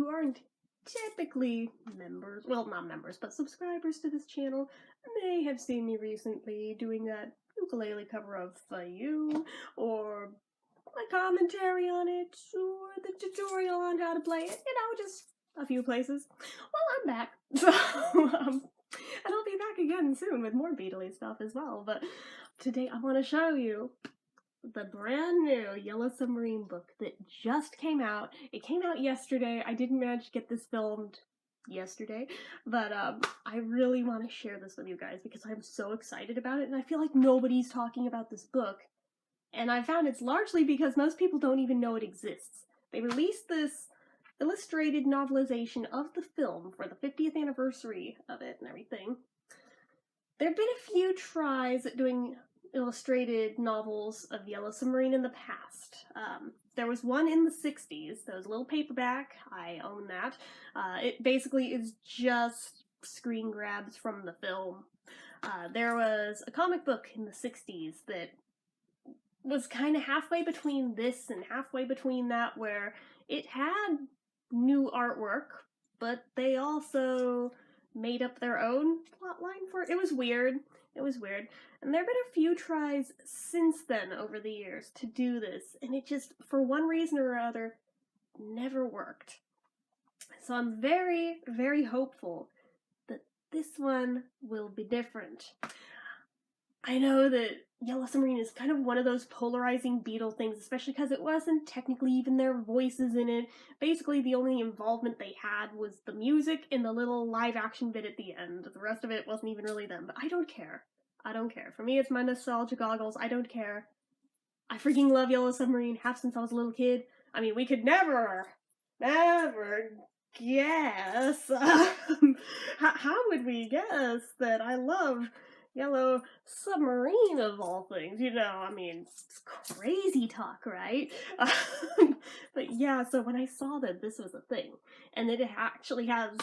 who aren't typically members, well, not members, but subscribers to this channel, may have seen me recently doing that ukulele cover of For You, or my commentary on it, or the tutorial on how to play it, just a few places. Well, I'm back, so, and I'll be back again soon with more Beatles stuff as well, but today I want to show you the brand new Yellow Submarine book that just came out. It came out yesterday. I didn't manage to get this filmed yesterday, but I really want to share this with you guys because I'm so excited about it, and I feel like nobody's talking about this book. And I found it's largely because most people don't even know it exists. They released this illustrated novelization of the film for the 50th anniversary of it and everything. There have been a few tries at doing illustrated novels of Yellow Submarine in the past. There was one in the 60s. There was a little paperback. I own that. It basically is just screen grabs from the film. There was a comic book in the 60s that was kind of halfway between this and halfway between that, where it had new artwork, but they also made up their own plotline for it. It was weird. It was weird. And there have been a few tries since then over the years to do this, and it just, for one reason or other, never worked. So I'm very, very hopeful that this one will be different. I know that Yellow Submarine is kind of one of those polarizing Beatle things, especially because it wasn't technically even their voices in it. Basically, the only involvement they had was the music and the little live-action bit at the end. The rest of it wasn't even really them, but I don't care. I don't care. For me, it's my nostalgia goggles. I don't care. I freaking love Yellow Submarine, have since I was a little kid. I mean, we could never guess. How would we guess that I love Yellow Submarine of all things? I mean, it's crazy talk, right? But yeah, so when I saw that this was a thing, and that it actually has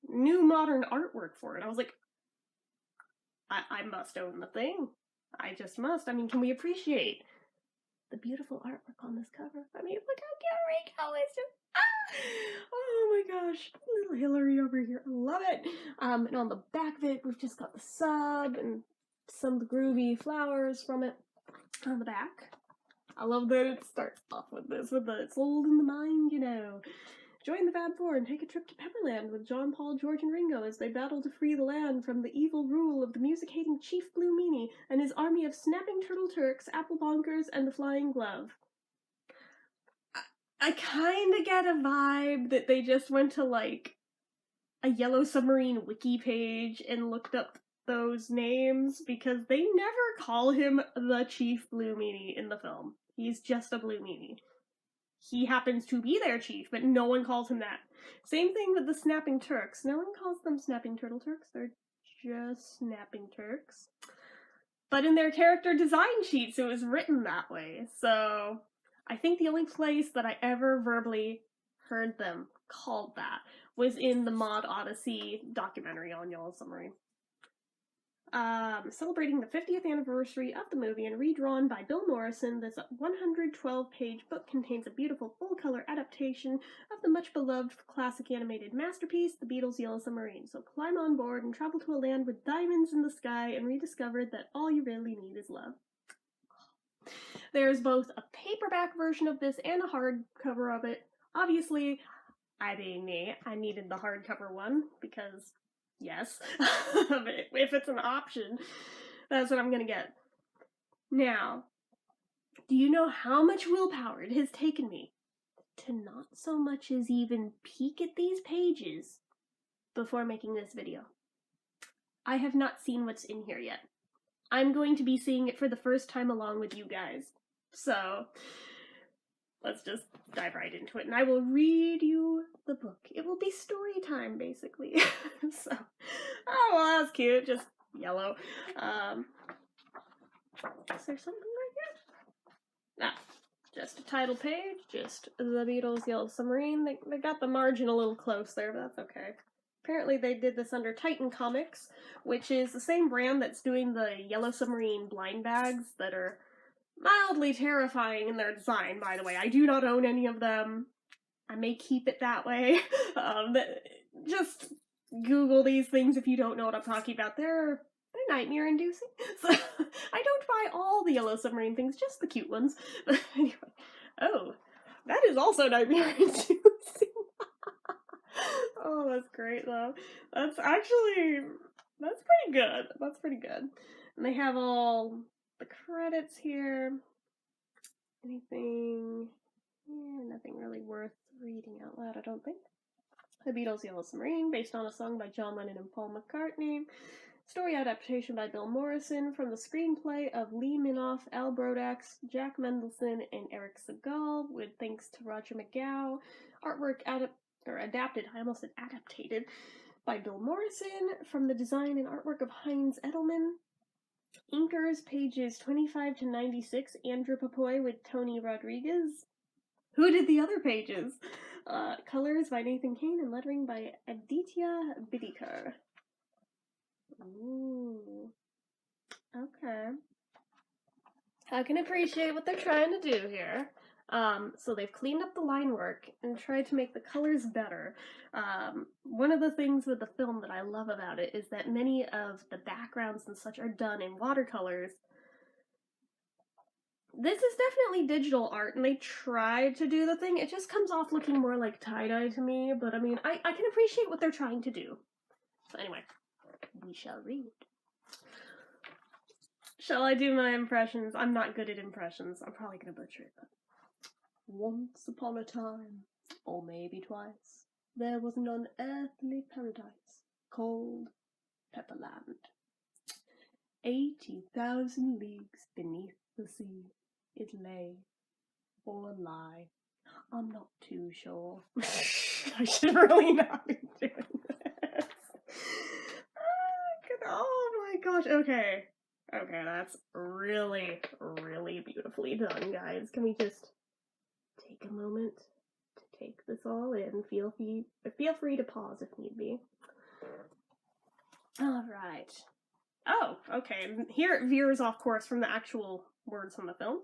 new modern artwork for it, I was like, I must own the thing. I just must. I mean, can we appreciate the beautiful artwork on this cover? I mean, look how cute Rico is. Oh my gosh, little Hillary over here. I love it. And on the back of it, we've just got the sub and some of the groovy flowers from it on the back. I love that it starts off with this, with the "it's old in the mind, Join the Fab Four and take a trip to Pepperland with John, Paul, George, and Ringo as they battle to free the land from the evil rule of the music-hating Chief Blue Meanie and his army of snapping turtle Turks, apple bonkers, and the flying glove." I kinda get a vibe that they just went to, like, a Yellow Submarine wiki page and looked up those names, because they never call him the Chief Blue Meanie in the film. He's just a Blue Meanie. He happens to be their chief, but no one calls him that. Same thing with the Snapping Turks. No one calls them Snapping Turtle Turks. They're just Snapping Turks. But in their character design sheets, it was written that way. So I think the only place that I ever verbally heard them called that was in the Mod Odyssey documentary on Yellow Submarine. Celebrating the 50th anniversary of the movie and redrawn by Bill Morrison, this 112-page book contains a beautiful full-color adaptation of the much-beloved classic animated masterpiece, The Beatles' Yellow Submarine. So climb on board and travel to a land with diamonds in the sky and rediscover that all you really need is love. There's both a paperback version of this and a hardcover of it. Obviously, I needed the hardcover one because, yes, if it's an option, that's what I'm gonna get. Now, do you know how much willpower it has taken me to not so much as even peek at these pages before making this video? I have not seen what's in here yet. I'm going to be seeing it for the first time along with you guys. So, let's just dive right into it, and I will read you the book. It will be story time, basically. So, oh, well, that's cute. Just yellow. Is there something right here? Ah, just a title page. Just The Beatles' Yellow Submarine. They got the margin a little close there, but that's okay. Apparently they did this under Titan Comics, which is the same brand that's doing the Yellow Submarine blind bags that are mildly terrifying in their design, by the way. I do not own any of them. I may keep it that way. Just Google these things if you don't know what I'm talking about. They're nightmare-inducing. So I don't buy all the Yellow Submarine things, just the cute ones. But anyway, oh, that is also nightmare-inducing. Oh, that's great though. That's pretty good. That's pretty good. And they have all the credits here. Anything? Yeah, nothing really worth reading out loud, I don't think. The Beatles' Yellow Submarine, based on a song by John Lennon and Paul McCartney. Story adaptation by Bill Morrison from the screenplay of Lee Minoff, Al Brodax, Jack Mendelson, and Eric Segal, with thanks to Roger McGow. Artwork adapted, I almost said adaptated, by Bill Morrison from the design and artwork of Heinz Edelman. Inkers, pages 25 to 96, Andrew Papoy with Tony Rodriguez. Who did the other pages? Colors by Nathan Kane and lettering by Aditya Bidikar. Ooh. Okay. I can appreciate what they're trying to do here. So they've cleaned up the line work and tried to make the colors better. One of the things with the film that I love about it is that many of the backgrounds and such are done in watercolors. This is definitely digital art, and they tried to do the thing. It just comes off looking more like tie-dye to me, but I mean, I can appreciate what they're trying to do. So anyway, we shall read. Shall I do my impressions? I'm not good at impressions. I'm probably gonna butcher it, but... Once upon a time, or maybe twice, there was an unearthly paradise called Pepperland. 80,000 leagues beneath the sea it lay, or lie. I'm not too sure. I should really not be doing this. Oh my gosh, okay. Okay, that's really, really beautifully done, guys. Can we just take a moment to take this all in? Feel free to pause if need be. Alright. Oh, okay. Here it veers off course from the actual words from the film.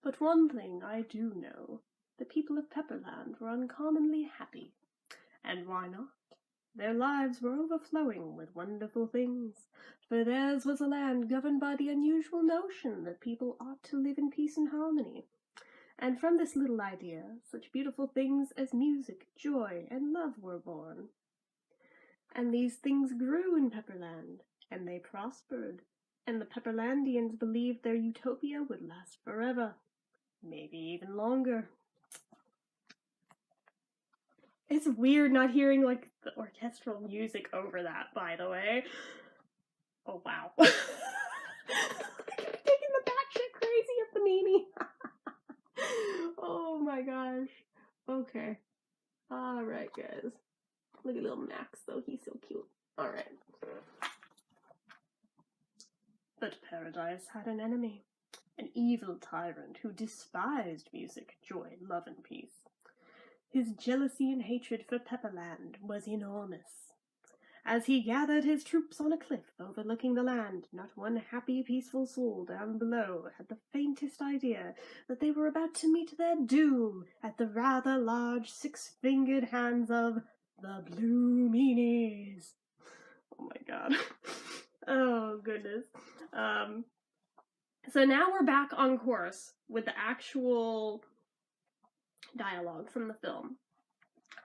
But one thing I do know. The people of Pepperland were uncommonly happy. And why not? Their lives were overflowing with wonderful things, for theirs was a land governed by the unusual notion that people ought to live in peace and harmony. And from this little idea, such beautiful things as music, joy, and love were born. And these things grew in Pepperland, and they prospered, and the Pepperlandians believed their utopia would last forever, maybe even longer. It's weird not hearing, like, the orchestral music over that, by the way. Oh, wow. Taking the batshit crazy of the meanie. Oh my gosh. Okay. Alright, guys. Look at little Max, though. He's so cute. Alright. But Paradise had an enemy. An evil tyrant who despised music, joy, love, and peace. His jealousy and hatred for Pepperland was enormous. As he gathered his troops on a cliff overlooking the land, not one happy, peaceful soul down below had the faintest idea that they were about to meet their doom at the rather large six-fingered hands of the Blue Meanies. Oh my god. Oh goodness. So now we're back on course with the actual dialogue from the film.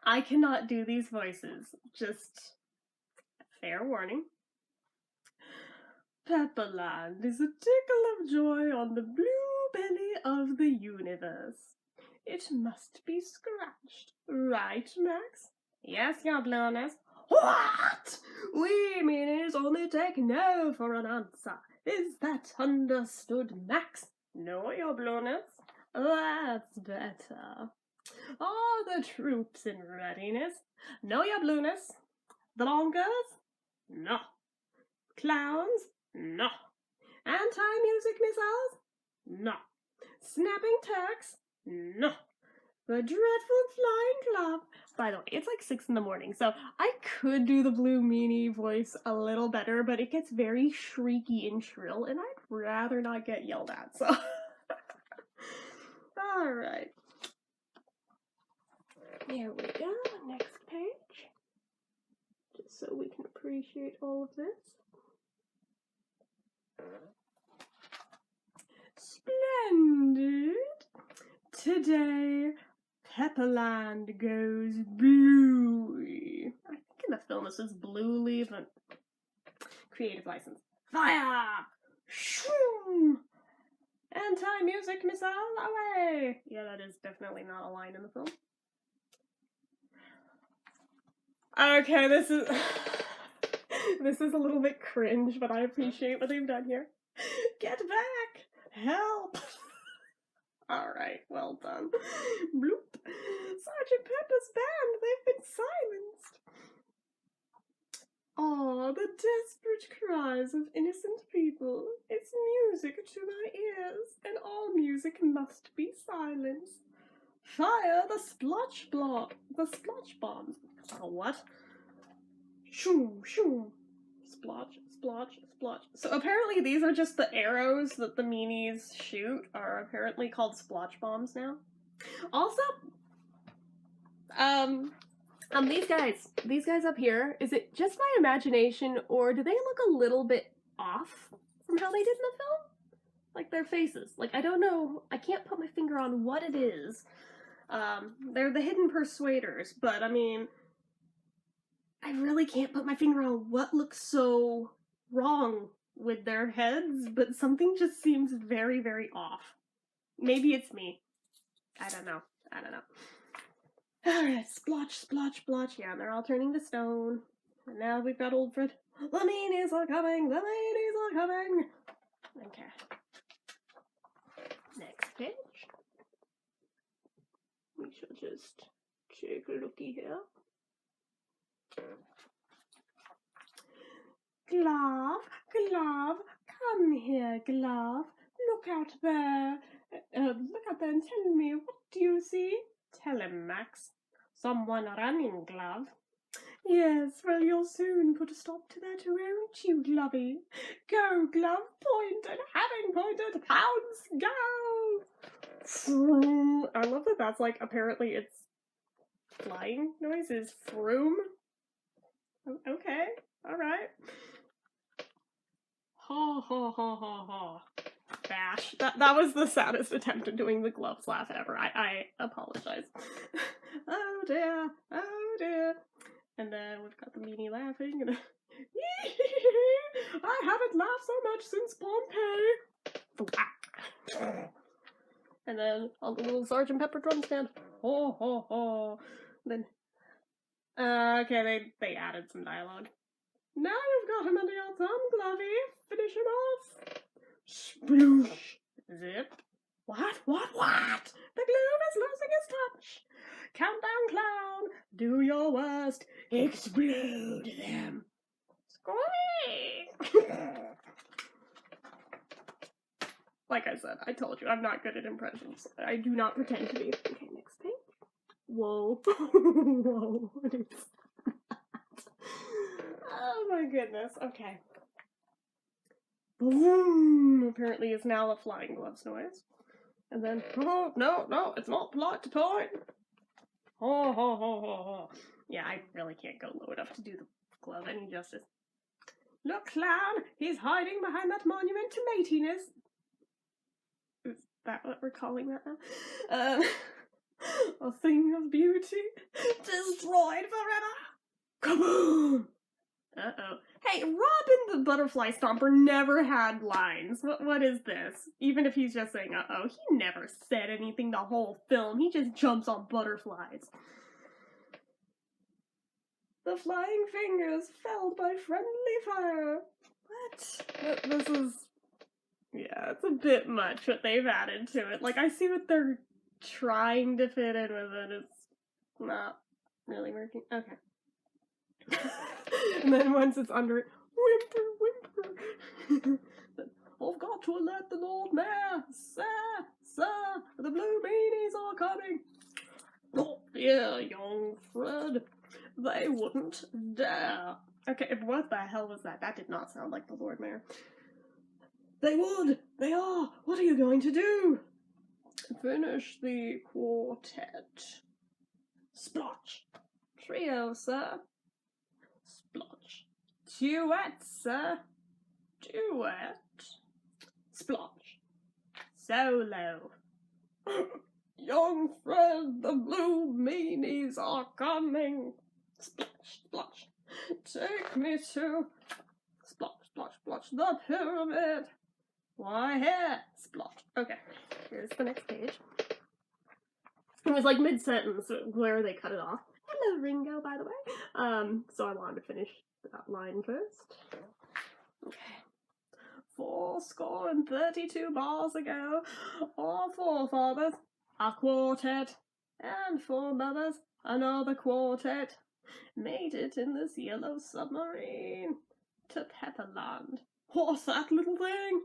I cannot do these voices, just fair warning. Pepperland is a tickle of joy on the blue belly of the universe. It must be scratched, right, Max? Yes, your blueness. What? We meanies only take no for an answer. Is that understood, Max? No, your blueness. That's better. Are the troops in readiness? No, your blueness. The longers? No. Clowns? No. Anti-music missiles? No. Snapping Turks? No. The dreadful flying club. By the way, it's like 6 in the morning, so I could do the Blue Meanie voice a little better, but it gets very shrieky and shrill, and I'd rather not get yelled at, so. Alright. There we go, next page. Just so we can appreciate all of this. Splendid! Today, Pepperland goes bluey. I think in the film it says bluely, but creative license. Fire! Shroom! Anti-music missile away! Yeah, that is definitely not a line in the film. Okay, this is this is a little bit cringe, but I appreciate what they've done here. Get back! Help! Alright, well done. Bloop. Sergeant Pepper's band, they've been silenced. Oh, the desperate cries of innocent people. It's music to my ears, and all music must be silenced. Fire the splotch bombs. Oh, what? Shoo, shoo. Splotch, splotch, splotch. So apparently these are just the arrows that the meanies shoot are apparently called splotch bombs now. Also, these guys up here, is it just my imagination or do they look a little bit off from how they did in the film? Like their faces. Like I don't know, I can't put my finger on what it is. They're the hidden persuaders, but I mean, I really can't put my finger on what looks so wrong with their heads, but something just seems very, very off. Maybe it's me. I don't know. Alright, splotch, splotch, splotch. Yeah, they're all turning to stone. And now we've got old Fred. The meanies are coming! The meanies are coming! Okay. Next page. We shall just take a looky here. Glove, Glove, come here, Glove. Look out there. Look out there and tell me, what do you see? Tell him, Max. Someone running, Glove. Yes, well, you'll soon put a stop to that, won't you, Glovey? Go, Glove, point, and having pointed, pounce, go! I love that that's like, apparently it's flying noises. Froom? Okay, alright. Ha ha ha ha ha. Bash. That was the saddest attempt at doing the gloves laugh ever. I apologize. Oh dear, oh dear. And then we've got the meanie laughing and I haven't laughed so much since Pompeii. And then on the little Sergeant Pepper drum stand. Ho ho ho. Then okay, they added some dialogue. Now you've got him under your thumb, Glovey. Finish him off. Sploosh. Zip. What? The glove is losing its touch. Countdown, clown. Do your worst. Explode them. Squeak. Like I said, I told you, I'm not good at impressions. I do not pretend to be. Okay, next page. Whoa. Whoa. What is that? Oh my goodness. Okay. Boom! Apparently is now a flying gloves noise. And then, oh, no, it's not polite to point. Ho, ho, ho, ho, ho. Yeah, I really can't go low enough to do the glove any justice. Look, clown, he's hiding behind that monument to matiness. Is that what we're calling that now? A thing of beauty, destroyed forever. Kaboom! Uh-oh. Hey, Robin the Butterfly Stomper never had lines. What is this? Even if he's just saying uh-oh, he never said anything the whole film. He just jumps on butterflies. The flying fingers felled by friendly fire. What? This is... yeah, it's a bit much what they've added to it. Like, I see what they're trying to fit in with it. It's not really working. Okay. And then once it's under it, whimper. I've got to alert the Lord Mayor. Sir, the Blue Meanies are coming. Oh, dear, young Fred. They wouldn't dare. Okay, what the hell was that? That did not sound like the Lord Mayor. They would. They are. What are you going to do? Finish the quartet. Splotch. Trio, sir. Splotch. Duet, sir. Duet. Splotch. Solo. Young Fred, the Blue Meanies are coming. Splotch, splotch. Take me to splotch, splotch, splotch, the pyramid. Why here? Splotch. Okay, here's the next page. It was like mid-sentence where they cut it off. Hello, Ringo, by the way. So I wanted to finish that line first. Okay. 32 bars ago, our forefathers, a quartet, and 4 mothers, another quartet, made it in this yellow submarine to Pepperland. What's that little thing?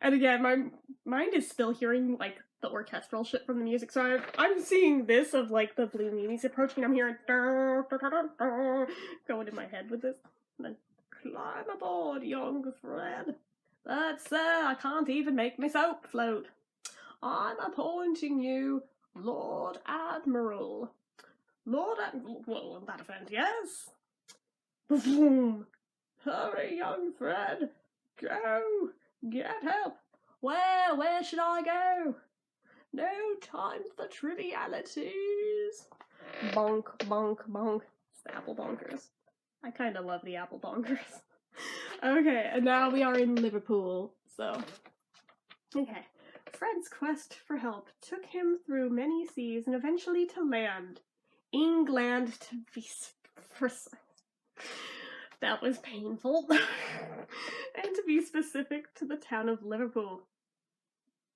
And again, my mind is still hearing, like, the orchestral shit from the music, so I'm seeing this of, like, the Blue Meanies approaching, I'm hearing going in my head with this, and then climb aboard, young Fred. But, sir, I can't even make my soap float. I'm appointing you Lord Admiral. Well, that offend, yes? Boom! Hurry, young Fred! Go! Get help! Where should I go? No time for trivialities. Bonk, bonk, bonk. It's the apple bonkers. I kind of love the apple bonkers. Okay, and now we are in Liverpool, so... Okay. Fred's quest for help took him through many seas and eventually to land. England, to be precise. That was painful. And to be specific, to the town of Liverpool.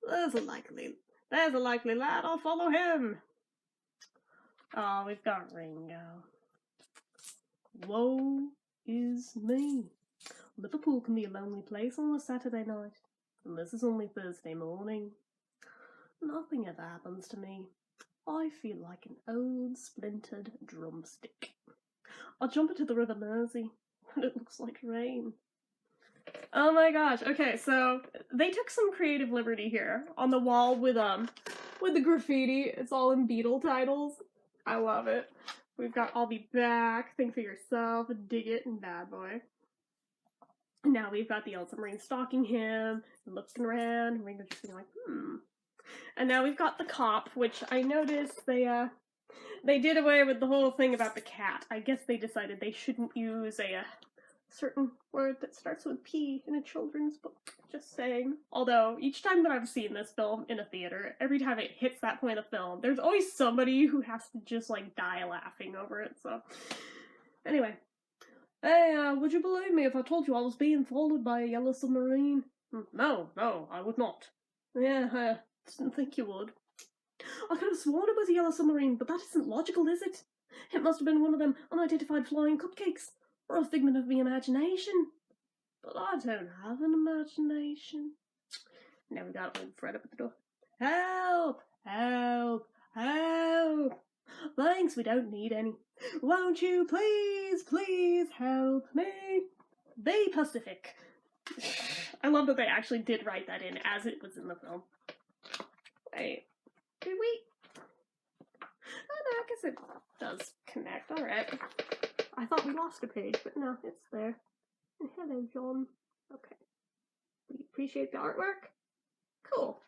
There's a likely lad, I'll follow him. Oh, we've got Ringo. Woe is me. Liverpool can be a lonely place on a Saturday night, and this is only Thursday morning. Nothing ever happens to me. I feel like an old splintered drumstick. I'll jump into the River Mersey, but it looks like rain. Oh my gosh, okay, so they took some creative liberty here on the wall with the graffiti. It's all in Beatle titles. I love it. We've got I'll Be Back, Think for Yourself, Dig It, and Bad Boy. Now we've got the Yellow Submarine stalking him, looking around, Ringo just being like, And now we've got the cop, which I noticed they did away with the whole thing about the cat. I guess they decided they shouldn't use a certain word that starts with P in a children's book. Just saying. Although, each time that I've seen this film in a theater, every time it hits that point of the film, there's always somebody who has to just, like, die laughing over it, so... Anyway. Hey, would you believe me if I told you I was being followed by a yellow submarine? No, I would not. Yeah, I didn't think you would. I could have sworn it was a yellow submarine, but that isn't logical, is it? It must have been one of them unidentified flying cupcakes, or a figment of the imagination. But I don't have an imagination. Now we got old Fred up at the door. Help! Help! Help! Thanks, we don't need any. Won't you please help me? Be Pacific. I love that they actually did write that in as it was in the film. Wait, did we? Oh no, I guess it does connect. Alright. I thought we lost a page, but no, it's there. And hello, John. Okay. We appreciate the artwork. Cool.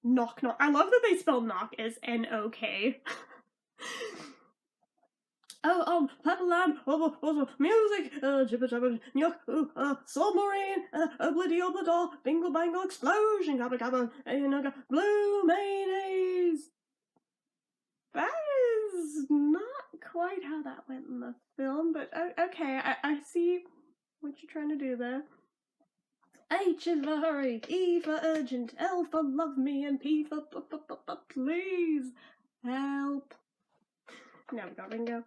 Knock, knock. I love that they spell knock as N-O-K. Pepperland, music, jibber jabber, nyuk, submarine, oblity oblada, bingle bangle explosion, gabba gabba, Blue Meanies. That is not quite how that went in the film, but okay, I see what you're trying to do there. H is for hurry, E for urgent, L for love me, and P for please help. Now we got Ringo.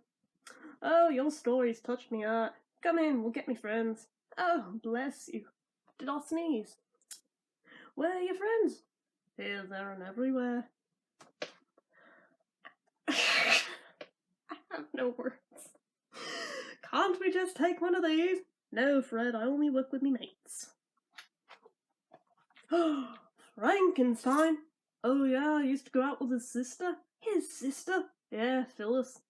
Oh, your stories touched me heart. Come in, we'll get me friends. Oh, bless you. Did I sneeze? Where are your friends? Here, there, and everywhere. I have no words. Can't we just take one of these? No, Fred, I only work with me mates. Frankenstein. Oh yeah, I used to go out with his sister. His sister? Yeah, Phyllis.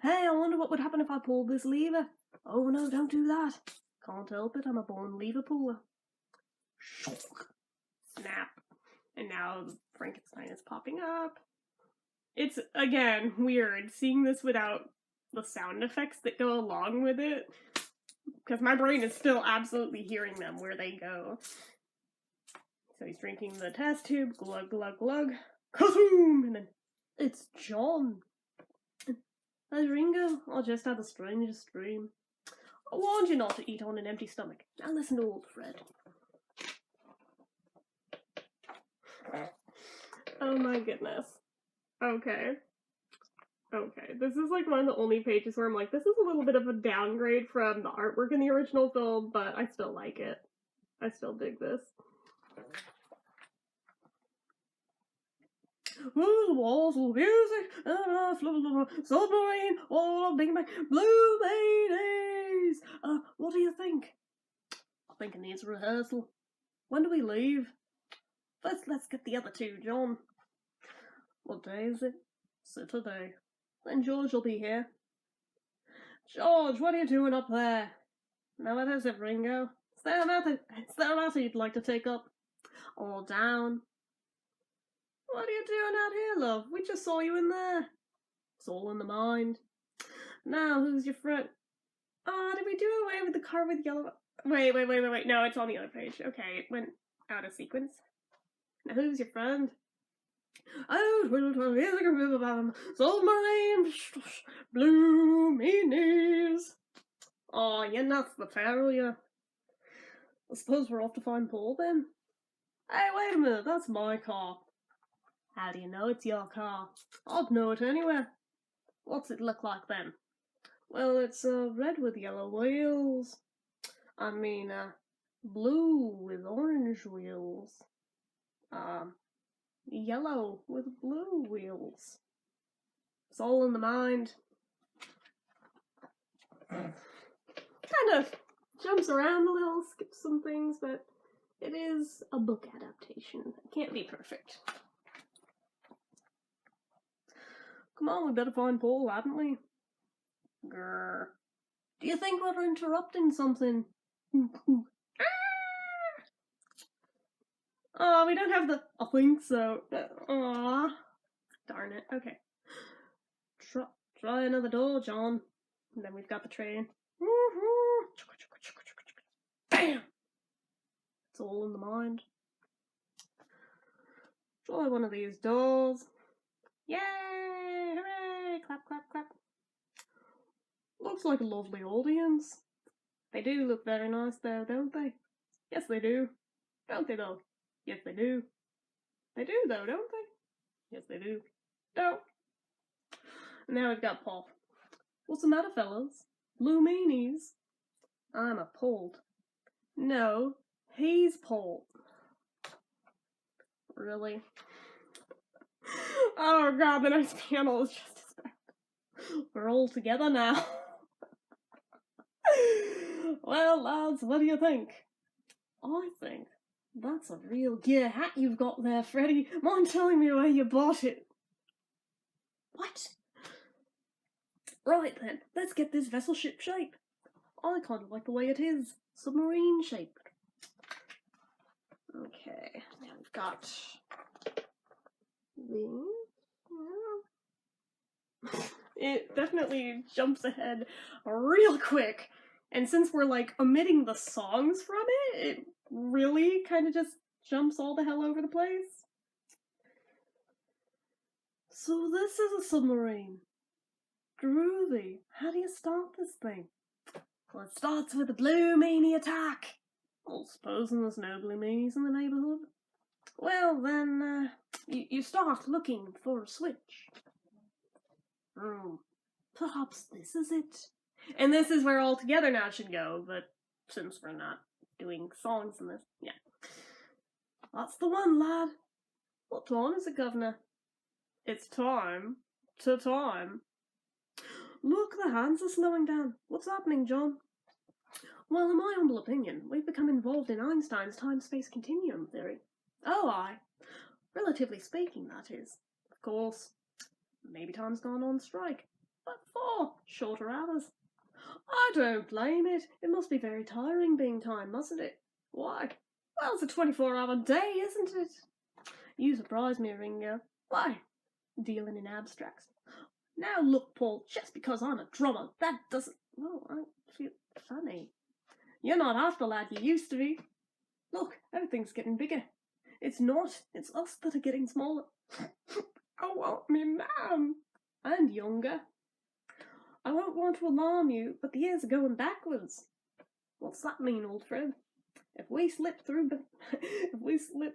Hey, I wonder what would happen if I pulled this lever. Oh no, don't do that. Can't help it, I'm a born lever puller. Snap. And now Frankenstein is popping up. It's, again, weird seeing this without the sound effects that go along with it. Because my brain is still absolutely hearing them where they go. So he's drinking the test tube, glug, glug, glug, kazoom! And then, it's John. There's Ringo. I just had the strangest dream. I warned you not to eat on an empty stomach. Now listen to old Fred. Oh my goodness. Okay. Okay, this is like one of the only pages where I'm like, this is a little bit of a downgrade from the artwork in the original film, but I still like it. I still dig this. Ooh, the walls of music, submarine, oh, bing bang, Blue Meanies! What do you think? I think it needs a rehearsal. When do we leave? Let's get the other two, John. What day is it? Saturday. Then George will be here. George, what are you doing up there? Now what is it, Ringo? Is there a matter you'd like to take up? Or down? What are you doing out here, love? We just saw you in there. It's all in the mind. Now, who's your friend? Oh, did we do away with the car with yellow? Wait. No, it's on the other page. Okay, it went out of sequence. Now, who's your friend? Oh, submarine, Blue Meanies. Oh, you're nuts, the pair of you. I suppose we're off to find Paul then. Hey, wait a minute, that's my car. How do you know it's your car? I'd know it anywhere. What's it look like then? Well, it's red with yellow wheels. I mean, blue with orange wheels. Yellow with blue wheels. It's all in the mind. Kind of jumps around a little, skips some things, but it is a book adaptation. It can't be perfect. Come on, we better find Paul, haven't we? Grrr. Do you think we're interrupting something? Oh, we don't have the... I think so. Aw. Darn it. Okay. Try another door, John. And then we've got the train. Bam! It's all in the mind. Try one of these doors. Yay! Hooray! Clap, clap, clap. Looks like a lovely audience. They do look very nice though, don't they? Yes, they do. Don't they though? Yes, they do. They do though, don't they? Yes, they do. No. Now we've got Paul. What's the matter, fellas? Blue Meanies? I'm appalled. No, he's Paul. Really? Oh god, the next panel is just as bad. We're all together now. Well, lads, what do you think? I think that's a real gear hat you've got there, Freddy. Mind telling me where you bought it? What? Right then, let's get this vessel ship shape. I kind of like the way it is. Submarine shaped. Okay, now we've got these. It definitely jumps ahead real quick. And since we're like omitting the songs from it, it really kind of just jumps all the hell over the place. So this is a submarine. Groovy. How do you start this thing? Well, it starts with a Blue Meanie attack. Well, supposing there's no Blue Meanies in the neighborhood. Well, then, you start looking for a switch. Perhaps this is it. And this is where All Together Now should go, but since we're not doing songs in this, yeah. That's the one, lad. What time is it, Governor? It's time to time. Look, the hands are slowing down. What's happening, John? Well, in my humble opinion, we've become involved in Einstein's time-space continuum theory. Oh, aye. Relatively speaking, that is. Of course, maybe time's gone on strike, but 4 shorter hours. I don't blame it. It must be very tiring being time, mustn't it? Why? Well, it's a 24-hour day, isn't it? You surprise me, Ringo. Why? Dealing in abstracts. Now look, Paul, just because I'm a drummer, that doesn't... Oh, I feel funny. You're not half the lad you used to be. Look, everything's getting bigger. It's not. It's us that are getting smaller. Oh, well, me man. And younger. I won't want to alarm you, but the years are going backwards. What's that mean, old friend? If we slip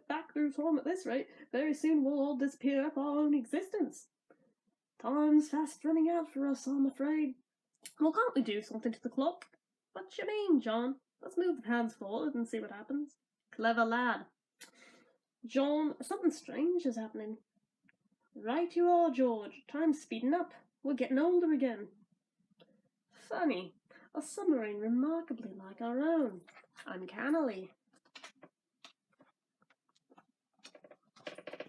back through time at this rate, very soon we'll all disappear up our own existence. Time's fast running out for us, I'm afraid. Well, can't we do something to the clock? What you mean, John? Let's move the hands forward and see what happens. Clever lad. John, something strange is happening. Right you are, George. Time's speeding up. We're getting older again. Funny. A submarine remarkably like our own. Uncannily.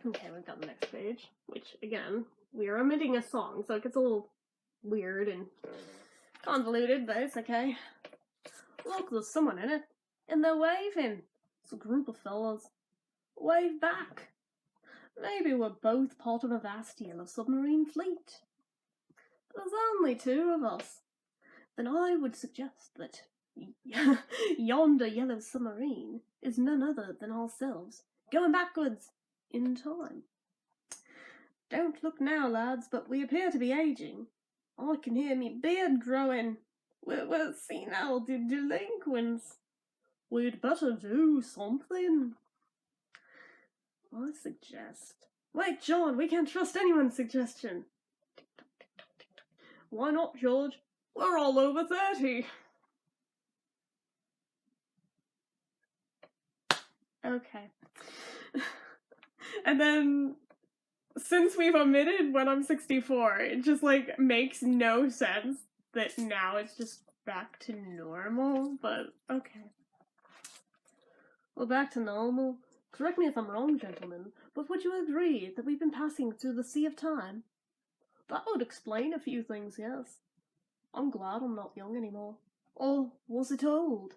Okay, we've got the next page, which, again, we are omitting a song, so it gets a little weird and convoluted, but it's okay. Look, there's someone in it, and they're waving. It's a group of fellas. Wave back. Maybe we're both part of a vast yellow submarine fleet. There's only 2 of us. Then I would suggest that yonder yellow submarine is none other than ourselves, going backwards in time. Don't look now, lads, but we appear to be aging. I can hear me beard growing. We're senile delinquents. We'd better do something. I suggest... Wait, John, we can't trust anyone's suggestion. Why not, George? We're all over 30. Okay. And then, since we've omitted when I'm 64, it just, like, makes no sense that now it's just back to normal, but okay. Well, back to normal. Correct me if I'm wrong, gentlemen, but would you agree that we've been passing through the sea of time? That would explain a few things, yes. I'm glad I'm not young anymore. Or was it old?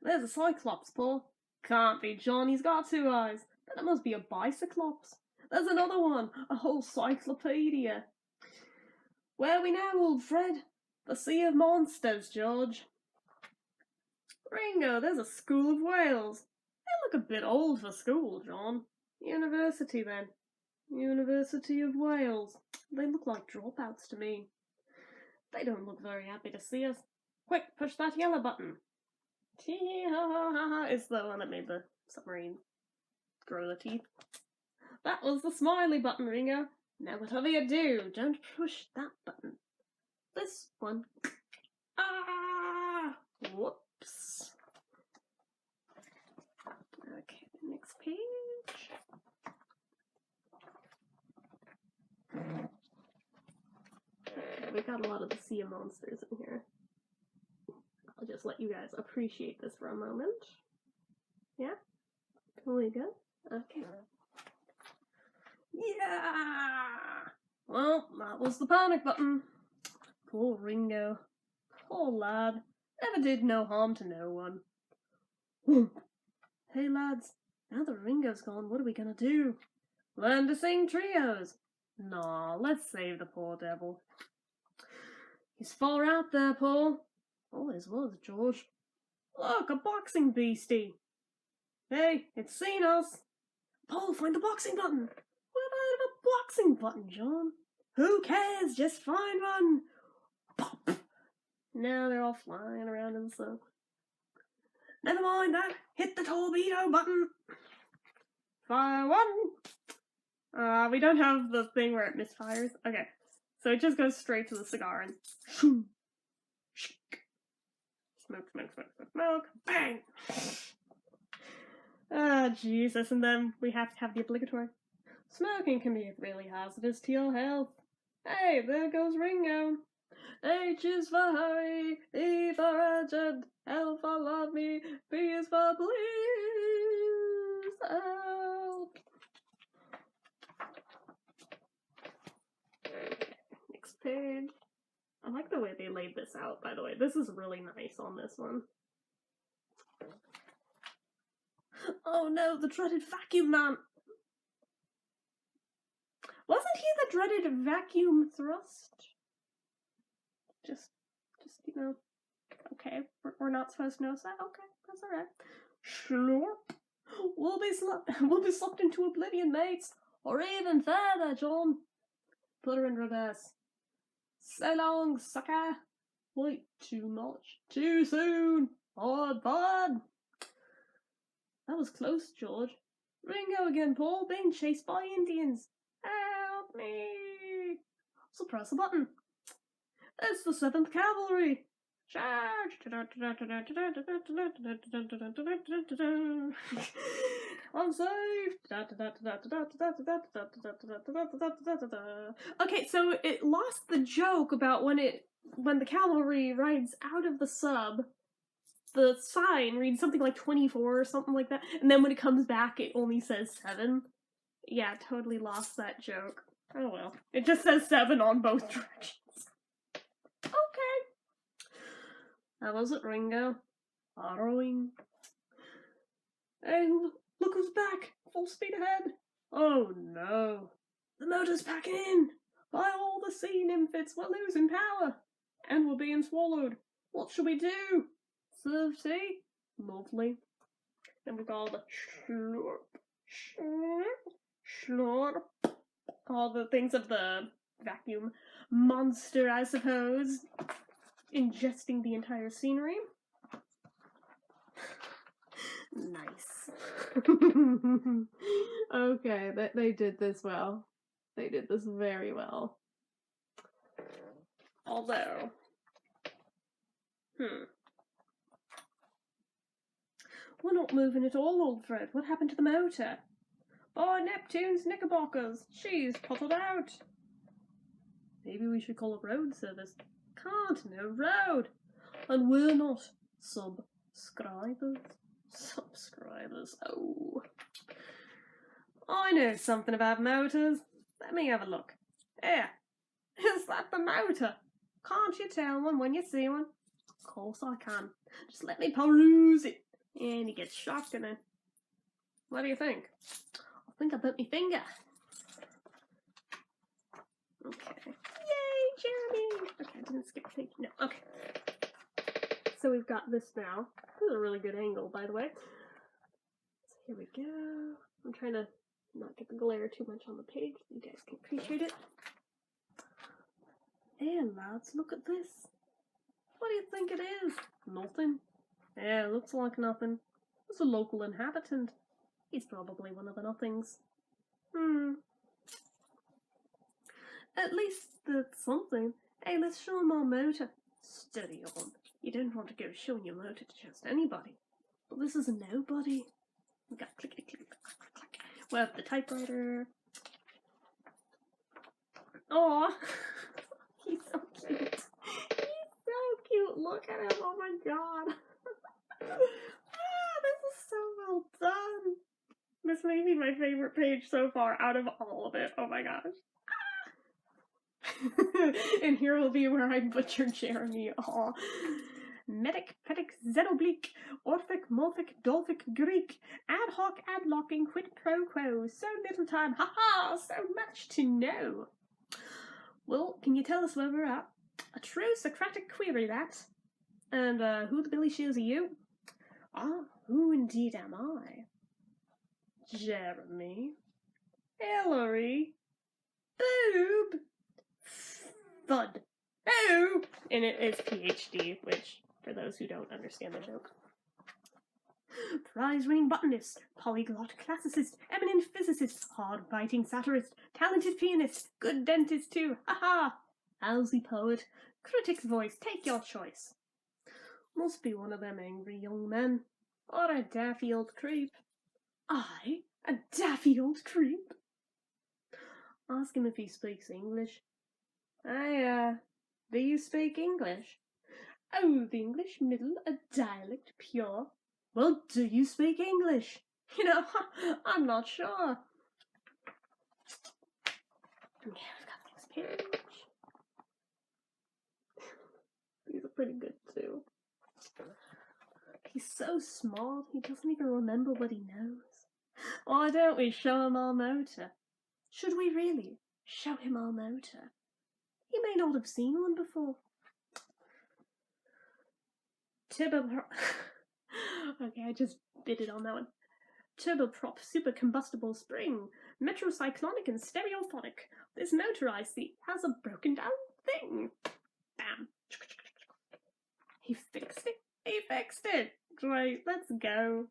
There's a Cyclops, Paul. Can't be, John, he's got 2 eyes. Then it must be a Bicyclops. There's another one, a whole cyclopedia. Where are we now, old Fred? The Sea of Monsters, George. Ringo, there's a School of Whales. They look a bit old for school, John. University, then. University of Wales. They look like dropouts to me. They don't look very happy to see us. Quick, push that yellow button. Tee-ha-ha-ha-ha. It's the one that made the submarine grow the teeth. That was the smiley button, Ringo. Now whatever you do, don't push that button. This one. Ah! Whoops. Okay, next page. Okay, we got a lot of the Sea of Monsters in here. I'll just let you guys appreciate this for a moment. Yeah? Totally good? Okay. Yeah! Well, that was the panic button. Poor Ringo. Poor lad. Never did no harm to no one. Hey lads, now that Ringo's gone, what are we gonna do? Learn to sing trios. Nah, let's save the poor devil. He's far out there, Paul. Always was, George. Look, a boxing beastie. Hey, it's seen us. Paul, find the boxing button. What about a boxing button, John? Who cares? Just find one. Pop. Now they're all flying around in the sun. Never mind that. Hit the torpedo button. Fire 1. We don't have the thing where it misfires. Okay. So it just goes straight to the cigar and smoke, smoke, smoke, smoke, smoke, bang! Ah, Jesus, and then we have to have the obligatory. Smoking can be really hazardous to your health. Hey, there goes Ringo. H is for hurry, E for urgent, L for love me, P is for please, help. page. I like the way they laid this out, by the way. This is really nice on this one. Oh no, the dreaded vacuum man! Wasn't he the dreaded vacuum thrust? Just, you know, okay, we're not supposed to notice that? Okay, that's alright. Slurp! We'll be sucked into oblivion, mates! Or even further, John! Put her in reverse. So long, sucker! Wait, too much. Too soon! Hard bud! That was close, George. Ringo again, Paul, being chased by Indians. Help me! So press a button. It's the 7th Cavalry! Charge! I'm safe! Okay, so it lost the joke about when the cavalry rides out of the sub, the sign reads something like 24 or something like that, and then when it comes back it only says 7. Yeah, totally lost that joke. Oh well. It just says 7 on both directions. Okay. How was it, Ringo? Harrowing. Hey, look who's back! Full speed ahead! Oh no. The motor's packing in! By all the sea nymphets, we're losing power! And we're being swallowed. What shall we do? Serve tea? Lovely. Then we've got all the slurp, all the things of the vacuum monster, I suppose, ingesting the entire scenery. Nice. Okay, they did this well. They did this very well. Although, we're not moving at all, old Fred. What happened to the motor? By Neptune's knickerbockers, she's puzzled out. Maybe we should call a road service. Can't, no road. And we're not subscribers. Subscribers, oh. I know something about motors. Let me have a look. Here, is that the motor? Can't you tell one when you see one? Of course I can. Just let me peruse it. And he gets shocked in it. What do you think? I think I bit my finger. Okay. Yay, Jeremy! Okay, I didn't skip a page. No, okay. So we've got this now. This is a really good angle, by the way. So here we go. I'm trying to not get the glare too much on the page so you guys can appreciate it. Hey lads, look at this. What do you think it is? Nothing. Yeah, looks like nothing. It's a local inhabitant. He's probably one of the nothings. At least that's something. Hey, let's show him our motor. Steady on. You don't want to go showing your motor to just anybody. But this is a nobody. We got clickety click, click, click, click. We have the typewriter. Aw, he's so cute. He's so cute. Look at him. Oh my god. This is so well done. This may be my favorite page so far out of all of it. Oh my gosh. And here will be where I butcher Jeremy. Aw. Medic, pedic, xenoblique, orphic, morphic, dolphic, Greek, ad hoc, adlocking, quid pro quo, so little time, haha, so much to know. Well, can you tell us where we're at? A true Socratic query, that. And, who the billy shears are you? Ah, who indeed am I? Jeremy. Hillary. Boob. Thud. Oh! And it is PhD, which, for those who don't understand the joke. Prize-winning botanist, polyglot classicist, eminent physicist, hard-biting satirist, talented pianist, good dentist too, haha! Lousy poet, critic's voice, take your choice. Must be one of them angry young men, or a daffy old creep. I? A daffy old creep? Ask him if he speaks English. Do you speak English? Oh, the English middle, a dialect pure. Well, do you speak English? You know, I'm not sure. Okay, I've got this page. look pretty good too. He's so small, he doesn't even remember what he knows. Why don't we show him our motor? Should we really show him our motor? He may not have seen one before. Turboprop. Okay, I just bit it on that one. Turboprop super combustible spring, metrocyclonic and stereophonic. This motor I see has a broken down thing. Bam. He fixed it. He fixed it. Great, let's go.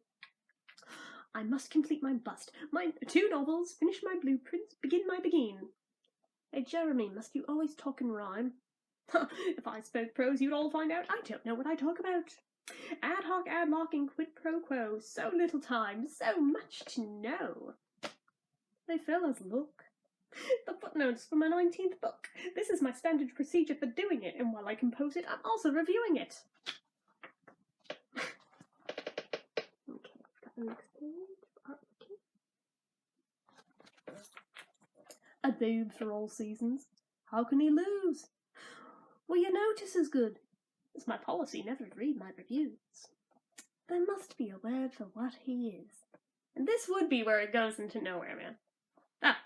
I must complete my bust. My 2 novels, finish my blueprints, begin my begin. Hey Jeremy, must you always talk in rhyme? If I spoke prose, you'd all find out I don't know what I talk about. Ad hoc, ad loc, and quid pro quo. So little time, so much to know. Hey fellas, look. The footnotes for my 19th book. This is my standard procedure for doing it, and while I compose it, I'm also reviewing it. Okay, got the next page. Okay. A babe for all seasons. How can he lose? Well, your notice is good. It's my policy never to read my reviews. There must be a word for what he is. And this would be where it goes into nowhere, man. Ah.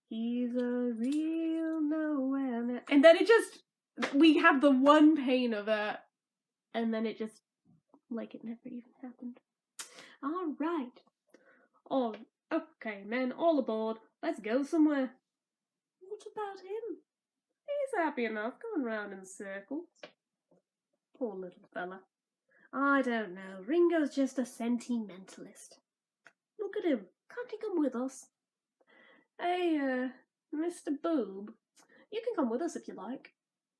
He's a real nowhere man. And then it just, we have the one pain of that. And then it just, like it never even happened. Alright. Oh, okay, men, all aboard. Let's go somewhere. What about him? He's happy enough, going round in circles. Poor little fella. I don't know. Ringo's just a sentimentalist. Look at him. Can't he come with us? Hey, Mr. Boob, you can come with us if you like.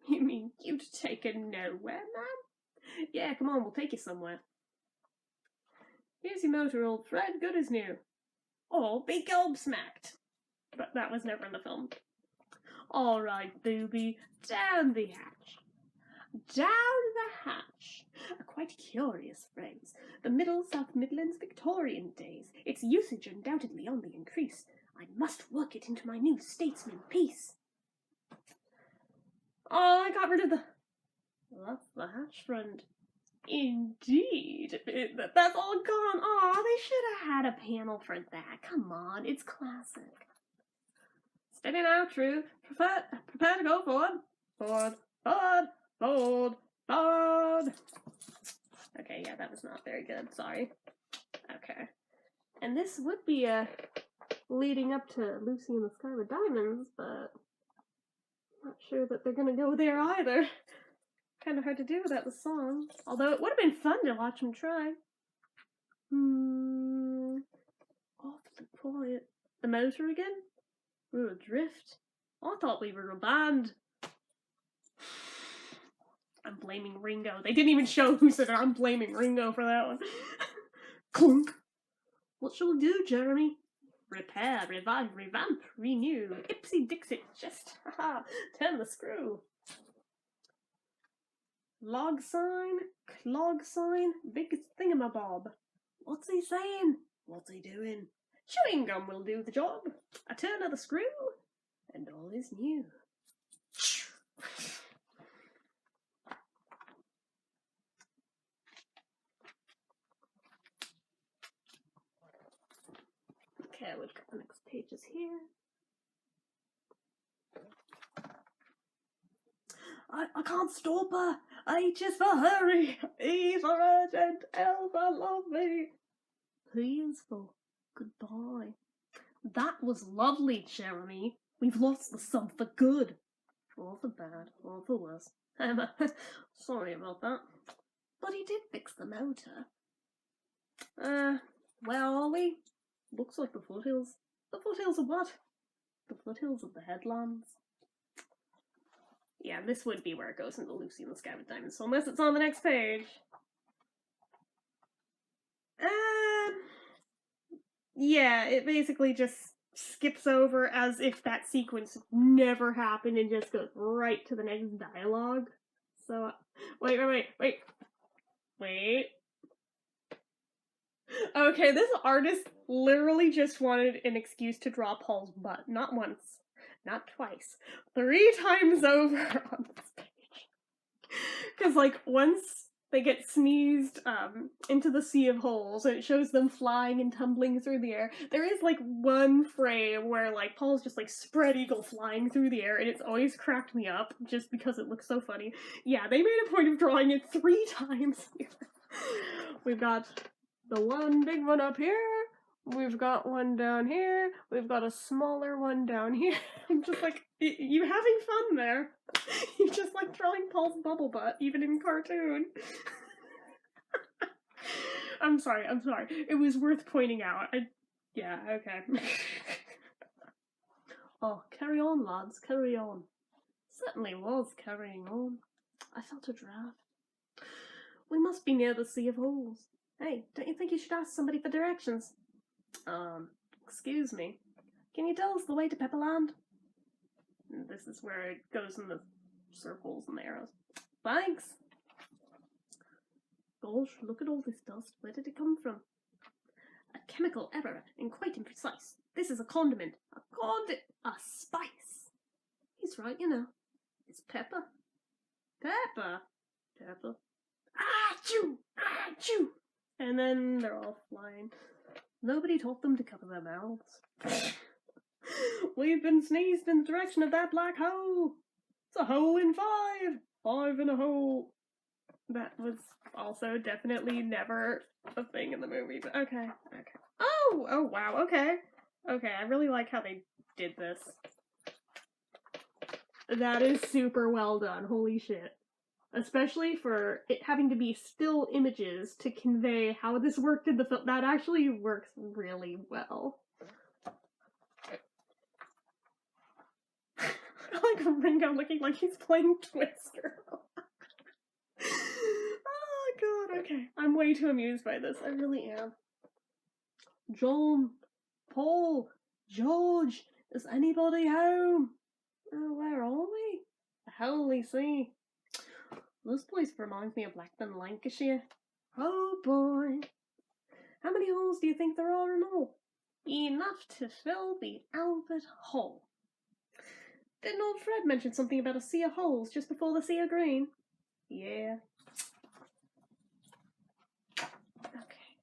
You mean you'd take a nowhere, man? Yeah, come on, we'll take you somewhere. Here's your motor, old friend, good as new. Or be gobsmacked. But that was never in the film. All right, booby, down the hatch. Down the hatch. A quite curious phrase. The Middle South Midlands Victorian days. Its usage undoubtedly on the increase. I must work it into my new statesman piece. Oh, I got rid of the... That's the hatch front. Indeed. That's all gone. Oh, they should have had a panel for that. Come on, it's classic. Steady now, True. Prepare to go forward. Forward, forward, forward, forward. Okay, yeah, that was not very good. Sorry. Okay. And this would be leading up to Lucy in the Sky with Diamonds, but I'm not sure that they're gonna go there either. Kind of hard to do without the song. Although it would have been fun to watch them try. Awfully quiet. The motor again? We were adrift. I thought we were a band. I'm blaming Ringo. They didn't even show who said it. I'm blaming Ringo for that one. Clunk. What shall we do, Jeremy? Repair, revive, revamp, renew. Ipsy Dixit, just turn the screw. Log sign, clog sign, big thingamabob. What's he saying? What's he doing? Chewing gum will do the job. A turn of the screw, and all is new. Okay, we've got the next pages here. I can't stop her. H is for hurry. E for urgent. L for lovely. P is for goodbye. That was lovely, Jeremy. We've lost the sun for good. Or for bad, or for worse. Sorry about that. But he did fix the motor. Where are we? Looks like the foothills. The foothills of what? The foothills of the headlands. Yeah, this would be where it goes into Lucy in the Sky with Diamonds, so unless it's on the next page. Yeah, it basically just skips over as if that sequence never happened and just goes right to the next dialogue. So, wait. Okay, this artist literally just wanted an excuse to draw Paul's butt. Not once, not twice, 3 times over on this page. Because, like, once they get sneezed into the sea of holes, and it shows them flying and tumbling through the air, there is, like, one frame where, like, Paul's just, like, spread eagle flying through the air, and it's always cracked me up, just because it looks so funny. Yeah, they made a point of drawing it 3 times here. We've got the one big one up here, we've got one down here, we've got a smaller one down here. I'm just like, you having fun there? You just like drawing Paul's bubble butt, even in cartoon. I'm sorry. It was worth pointing out. Yeah, okay. Oh, carry on, lads, carry on. Certainly was carrying on. I felt a draft. We must be near the Sea of Holes. Hey, don't you think you should ask somebody for directions? Excuse me. Can you tell us the way to Pepperland? This is where it goes in the circles and the arrows. Thanks! Gosh, look at all this dust. Where did it come from? A chemical error, and quite imprecise. This is a condiment. A spice. He's right, you know. It's pepper. Pepper? Pepper. Achoo! Achoo! And then they're all flying. Nobody taught them to cover their mouths. We've been sneezed in the direction of that black hole. It's a hole in 5. 5 in a hole. That was also definitely never a thing in the movie, but okay. Oh wow, okay. Okay, I really like how they did this. That is super well done, holy shit. Especially for it having to be still images to convey how this worked in the film. That actually works really well. I like Ringo looking like he's playing Twister. Oh god, okay. I'm way too amused by this. I really am. John, Paul, George, is anybody home? Oh, where are we? The Holy See. This place reminds me of Blackburn, Lancashire. Oh boy. How many holes do you think there are in all? Enough to fill the Albert Hole. Didn't old Fred mention something about a sea of holes just before the sea of green? Yeah. Okay.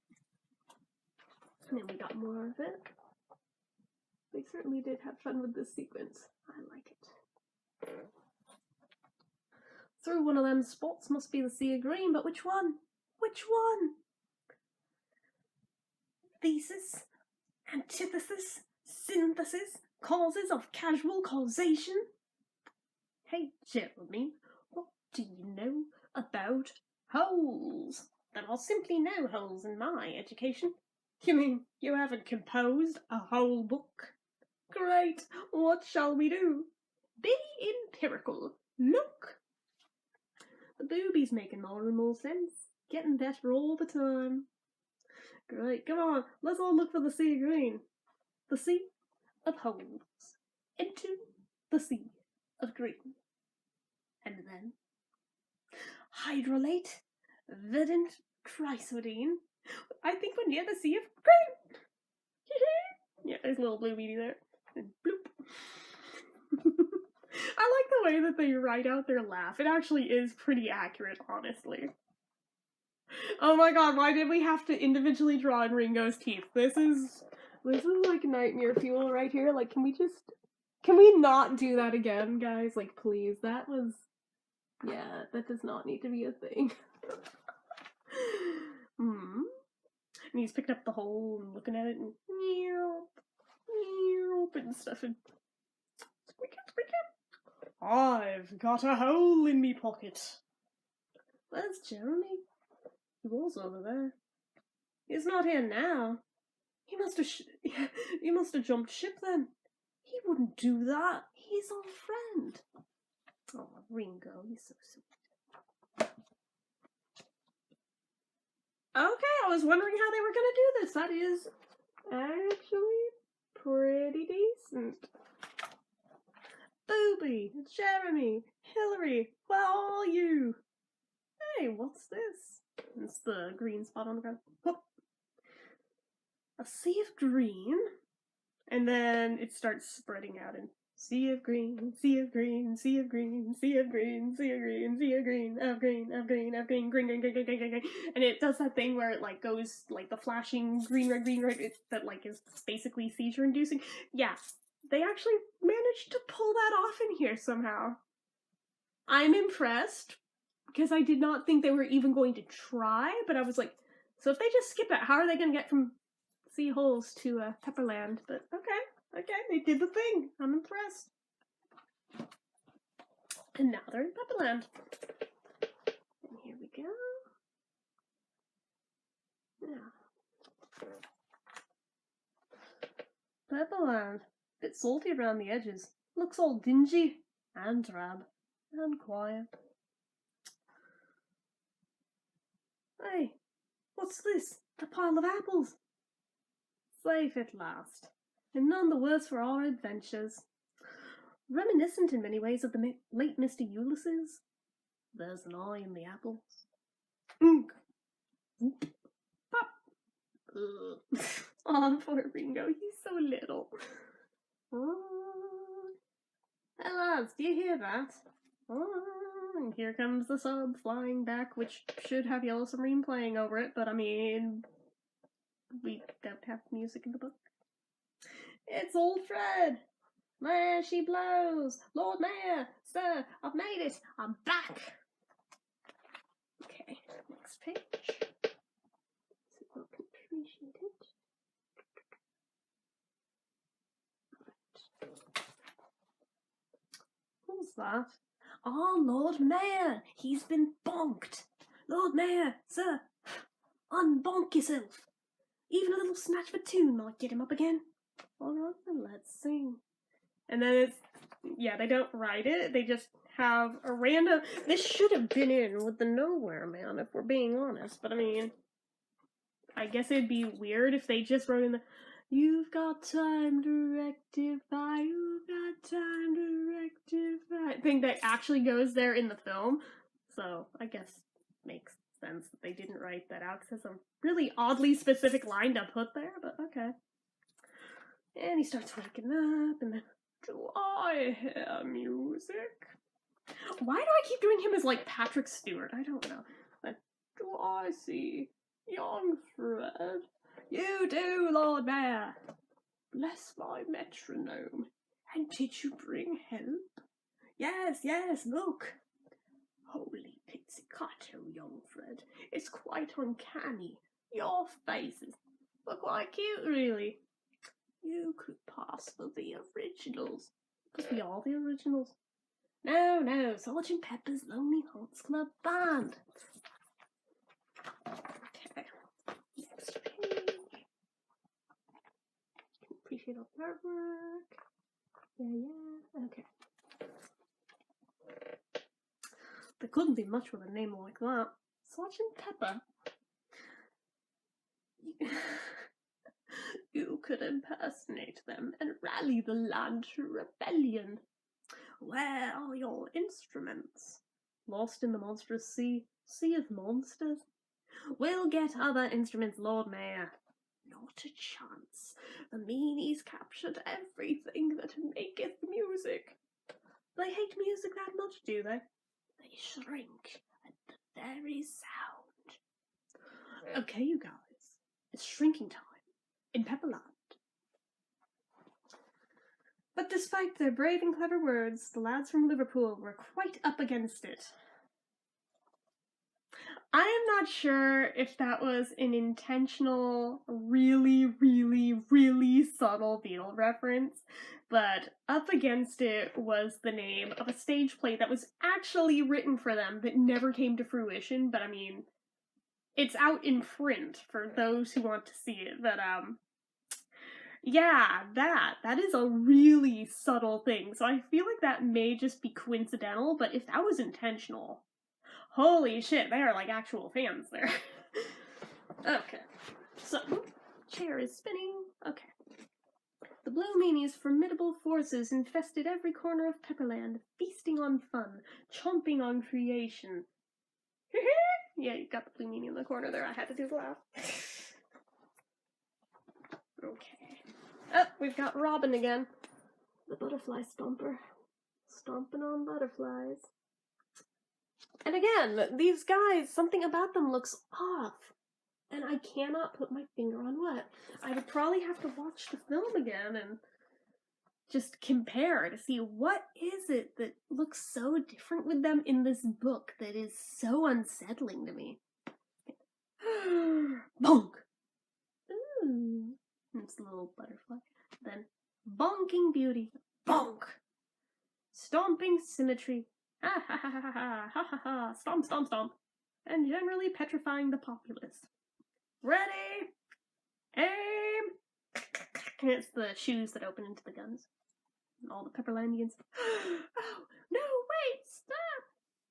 And then we got more of it. They certainly did have fun with this sequence. I like it. Through one of them spots must be the sea of green, but which one? Which one? Thesis, antithesis, synthesis, causes of casual causation? Hey, Jeremy, what do you know about holes? There are simply no holes in my education. You mean you haven't composed a whole book? Great, what shall we do? Be empirical. Look. The boobies making more and more sense. Getting better all the time. Great, come on, let's all look for the sea of green. The sea of holes. Into the sea of green. And then hydrolate, verdant chrysodine. I think we're near the sea of green. Yeah, there's a little blue meanie there. And bloop. I like the way that they write out their laugh. It actually is pretty accurate, honestly. Oh my god, why did we have to individually draw in Ringo's teeth? This is like nightmare fuel right here. Like, can we not do that again, guys? Like, please. That does not need to be a thing. And he's picking up the hole and looking at it and and stuff and squeak it. I've got a hole in me pocket. Where's Jeremy? He was over there. He's not here now. He must have jumped ship then. He wouldn't do that. He's our friend. Oh, Ringo, he's so sweet. Okay, I was wondering how they were gonna do this. That is actually pretty decent. Booby, Jeremy, Hillary, where are you? Hey, what's this? It's the green spot on the ground. Whoop. A sea of green, and then it starts spreading out and Sea of green, sea of green, sea of green, sea of green, sea of green, sea of green, of green, of green, of green, green, green, green, green, green, green, green. And it does that thing where it like goes like the flashing green, red, that like is basically seizure inducing. Yeah, they actually managed to pull that off in here somehow. I'm impressed because I did not think they were even going to try, but I was like, so if they just skip it, how are they going to get from sea holes to Pepperland? But okay, they did the thing. I'm impressed. And now they're in Pepperland. And here we go. Yeah. Pepperland. Bit salty around the edges. Looks all dingy and drab and quiet. Hey, what's this? A pile of apples. Safe at last, and none the worse for our adventures. Reminiscent in many ways of the late Mr. Ulysses. There's an eye in the apples. Oonk. Oop. Pop. Oh, poor Ringo, he's so little. Oh. Hey lads, do you hear that? Oh, and here comes the sub flying back, which should have Yellow Submarine playing over it, but I mean, we don't have music in the book. It's old Fred! There she blows! Lord Mayor! Sir, I've made it! I'm back! Okay, next page. People can appreciate it. Who's that? Oh, Lord Mayor! He's been bonked! Lord Mayor! Sir! Unbonk yourself! Even a little snatch of a tune might get him up again. Alright, then let's sing. And then it's, yeah, they don't write it, they just have a random, this should have been in with the Nowhere Man, if we're being honest, but I mean, I guess it'd be weird if they just wrote in the, you've got time to rectify, you've got time to rectify, thing that actually goes there in the film, so I guess it makes sense that they didn't write that out, because it's a really oddly specific line to put there, but okay. And he starts waking up, and then, do I hear music? Why do I keep doing him as, like, Patrick Stewart? I don't know. Like, do I see young Fred? You do, Lord Mayor. Bless my metronome. And did you bring help? Yes, look. Holy pizzicato, young Fred. It's quite uncanny. Your faces look quite cute, really. You could pass for the originals. Because we are the originals. No, Sergeant Pepper's Lonely Hearts Club Band. Okay, next page. Appreciate all the artwork. Yeah, okay. There couldn't be much with a name like that. Sergeant Pepper. You could impersonate them and rally the land to rebellion. Where are your instruments? Lost in the monstrous sea of monsters? We'll get other instruments, Lord Mayor. Not a chance. The meanies captured everything that maketh music. They hate music that much, do they? They shrink at the very sound. Okay, you guys. It's shrinking time in Pepperland. But despite their brave and clever words, the lads from Liverpool were quite up against it. I am not sure if that was an intentional, really subtle Beatle reference, but Up Against It was the name of a stage play that was actually written for them that never came to fruition, but I mean, it's out in print for those who want to see it, but yeah, that is a really subtle thing, so I feel like that may just be coincidental, but if that was intentional, holy shit, they are like actual fans there. Okay, so, chair is spinning, okay. The Blue Meanies' formidable forces infested every corner of Pepperland, feasting on fun, chomping on creation. Yeah, you got the Blue Meanie in the corner there, I had to do the laugh. Okay. Oh, we've got Robin again. The butterfly stomper. Stomping on butterflies. And again, these guys, something about them looks off. And I cannot put my finger on what. I would probably have to watch the film again and just compare to see what is it that looks so different with them in this book that is so unsettling to me. Bonk! Ooh. It's a little butterfly. Then, bonking beauty. Bonk! Stomping symmetry. Ha ha ha ha ha ha ha ha. Stomp, stomp, stomp. And generally petrifying the populace. Ready? Aim! And it's the shoes that open into the guns. And all the Pepperlandians. Oh, no, wait, stop!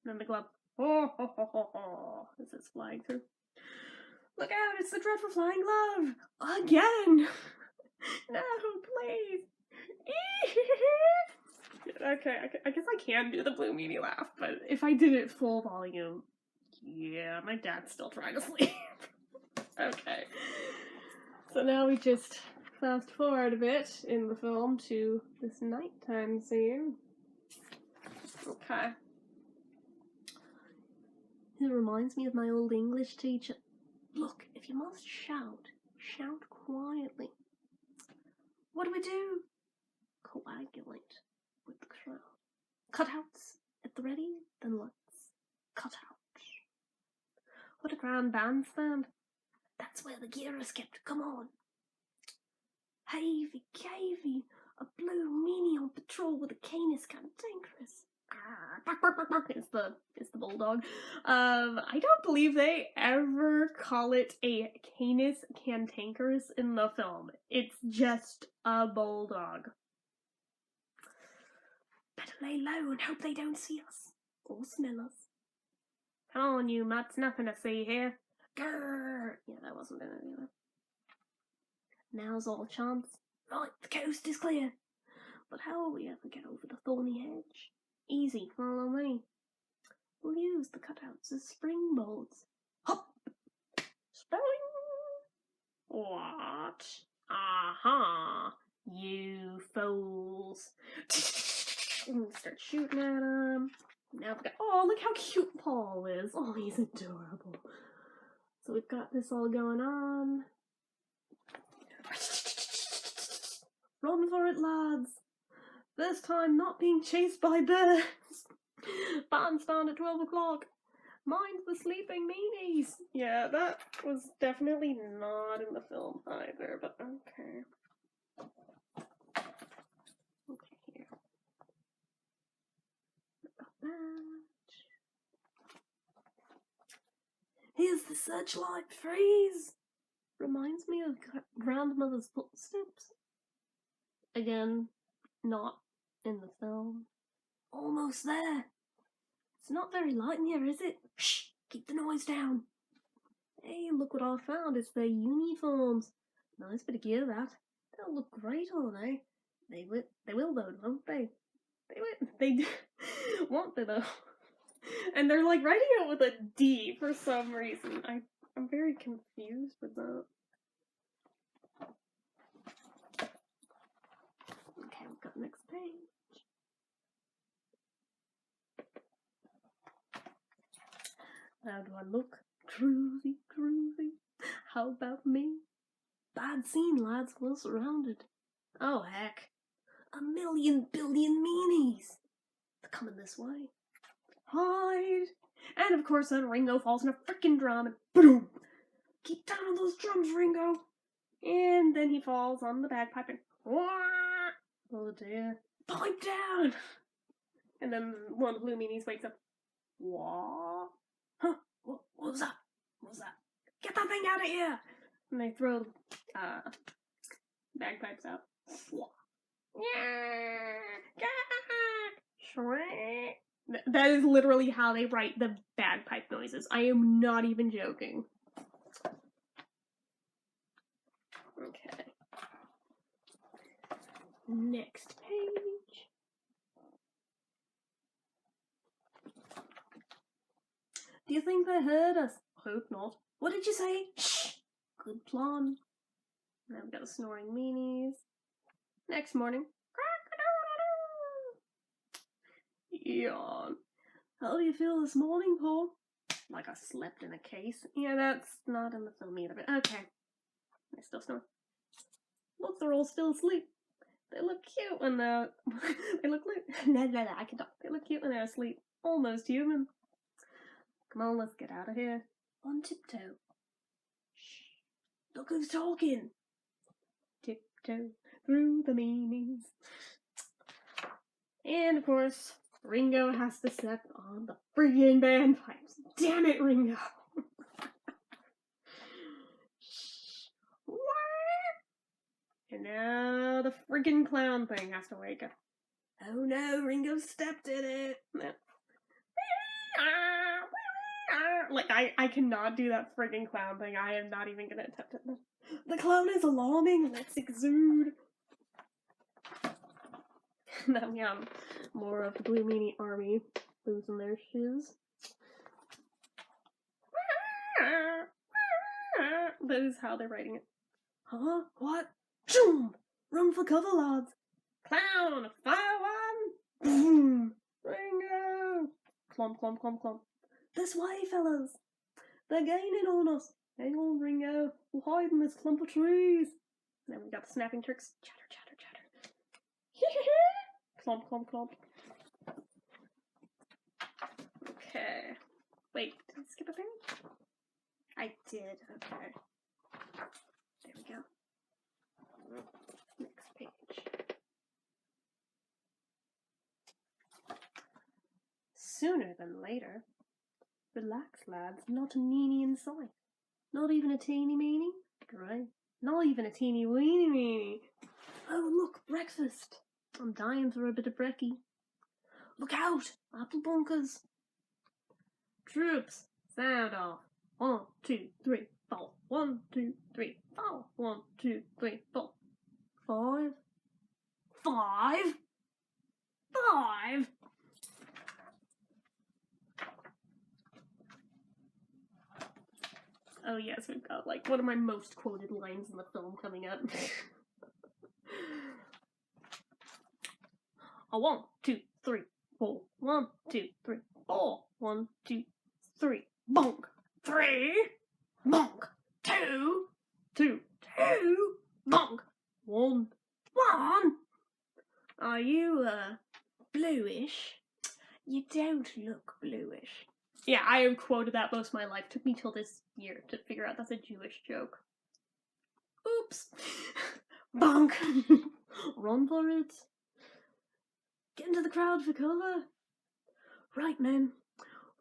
And then the glove. Ho ho ho ho ho. As it's flying through. Look out, it's the dreadful flying glove! Again! No, please! Okay, I guess I can do the Blue Meanie laugh, but if I did it full volume, yeah, my dad's still trying to sleep. Okay. So now we just fast forward a bit in the film to this nighttime scene. Okay. It reminds me of my old English teacher. Look, if you must shout, shout quietly. What do? Coagulate with the crowd. Cutouts at the ready, then let's cut out. What a grand bandstand. That's where the gear is kept. Come on. Havey, cavey, a Blue Meanie on patrol with a Canis cantankerous. It's the bulldog. I don't believe they ever call it a Canis cantankerous in the film. It's just a bulldog. Better lay low and hope they don't see us. Or smell us. Come on, you mutts, nothing to see here. Grrr! Yeah, that wasn't in it either. Now's all chance. Right, the coast is clear. But how will we ever get over the thorny hedge? Easy, follow me. We'll use the cutouts as springboards. Hop! Spring! What? Aha! You fools! Start shooting at him. Now we've got. Oh, look how cute Paul is. Oh, he's adorable. So we've got this all going on. Run for it, lads. This time not being chased by bears. Bandstand at 12 o'clock. Mind the sleeping meanies. Yeah, that was definitely not in the film either, but okay. Okay, here. Got that. Here's the searchlight freeze. Reminds me of grandmother's footsteps. Again, not in the film. Almost there. It's not very light in here, is it? Shh! Keep the noise down. Hey, look what I found. It's their uniforms. Nice bit of gear, that. They'll look great on, eh? They will though, won't they? They do. Won't they though? And they're like writing it with a D for some reason. I'm very confused with that. Okay, we've got the next page. How do I look? Groovy, groovy. How about me? Bad scene, lads. We're surrounded. Oh, heck. 1,000,000,000,000 meanies. They're coming this way. Hide. And of course, then Ringo falls in a frickin' drum and boom. Keep down on those drums, Ringo. And then he falls on the bagpipe and wah! Oh dear. Pipe down. And then one of the Blue Meanies wakes up. Wah? Huh? What was that? What was that? Get that thing out of here! And they throw bagpipes out. That is literally how they write the bagpipe noises. I am not even joking. Okay. Next page. Do you think they heard us? Hope not. What did you say? Shh! Good plan. Now we've got the snoring meanies. Next morning. Yawn. How do you feel this morning, Paul? Like I slept in a case. Yeah, that's not in the film either, but okay. I still snore. Look, they're all still asleep. They look cute when they're... they look... No, I can talk. They look cute when they're asleep. Almost human. Come on, let's get out of here. On tiptoe. Shh. Look who's talking. Tiptoe through the meanies. And, of course, Ringo has to step on the friggin' bagpipes. Damn it, Ringo! And now the friggin' clown thing has to wake up. Oh no, Ringo stepped in it! Like, I cannot do that friggin' clown thing. I am not even gonna attempt it. The clown is alarming! Let's exude! Now we have more of the Blue Meanie army losing their shiz. That is how they're writing it. Huh? What? Choom! Run for cover, lads! Clown! Fire one! Boom! Ringo! Clomp, clomp, clomp, clomp. This way, fellas! They're gaining on us! Hang on, Ringo. We'll hide in this clump of trees. And then we got the snapping turks. Chatter, chatter, chatter. Clomp, clomp, clomp. Okay. Wait, did I skip a thing? I did, okay. There we go. Next page. Sooner than later. Relax, lads. Not a meanie in sight. Not even a teeny meanie. Great. Not even a teeny weeny meanie. Oh, look, breakfast. I'm dying for a bit of brekkie. Look out! Apple bunkers. Troops, sound off. 1, 2, 3, 4. 1, 2, 3, 4. 1, 2, 3, 4. 5. 5? 5? Oh yes, we've got like one of my most quoted lines in the film coming up. 1, 2, 3, 4. 1, 2, 3, 4. 1, 2, 3. Bonk. 3. Bonk. 2. 2. 2. Bonk. 1. 1. Are you, bluish? You don't look bluish. Yeah, I have quoted that most of my life. Took me till this year to figure out that's a Jewish joke. Oops. Bonk. Run for it. Get into the crowd for cover. Right, men.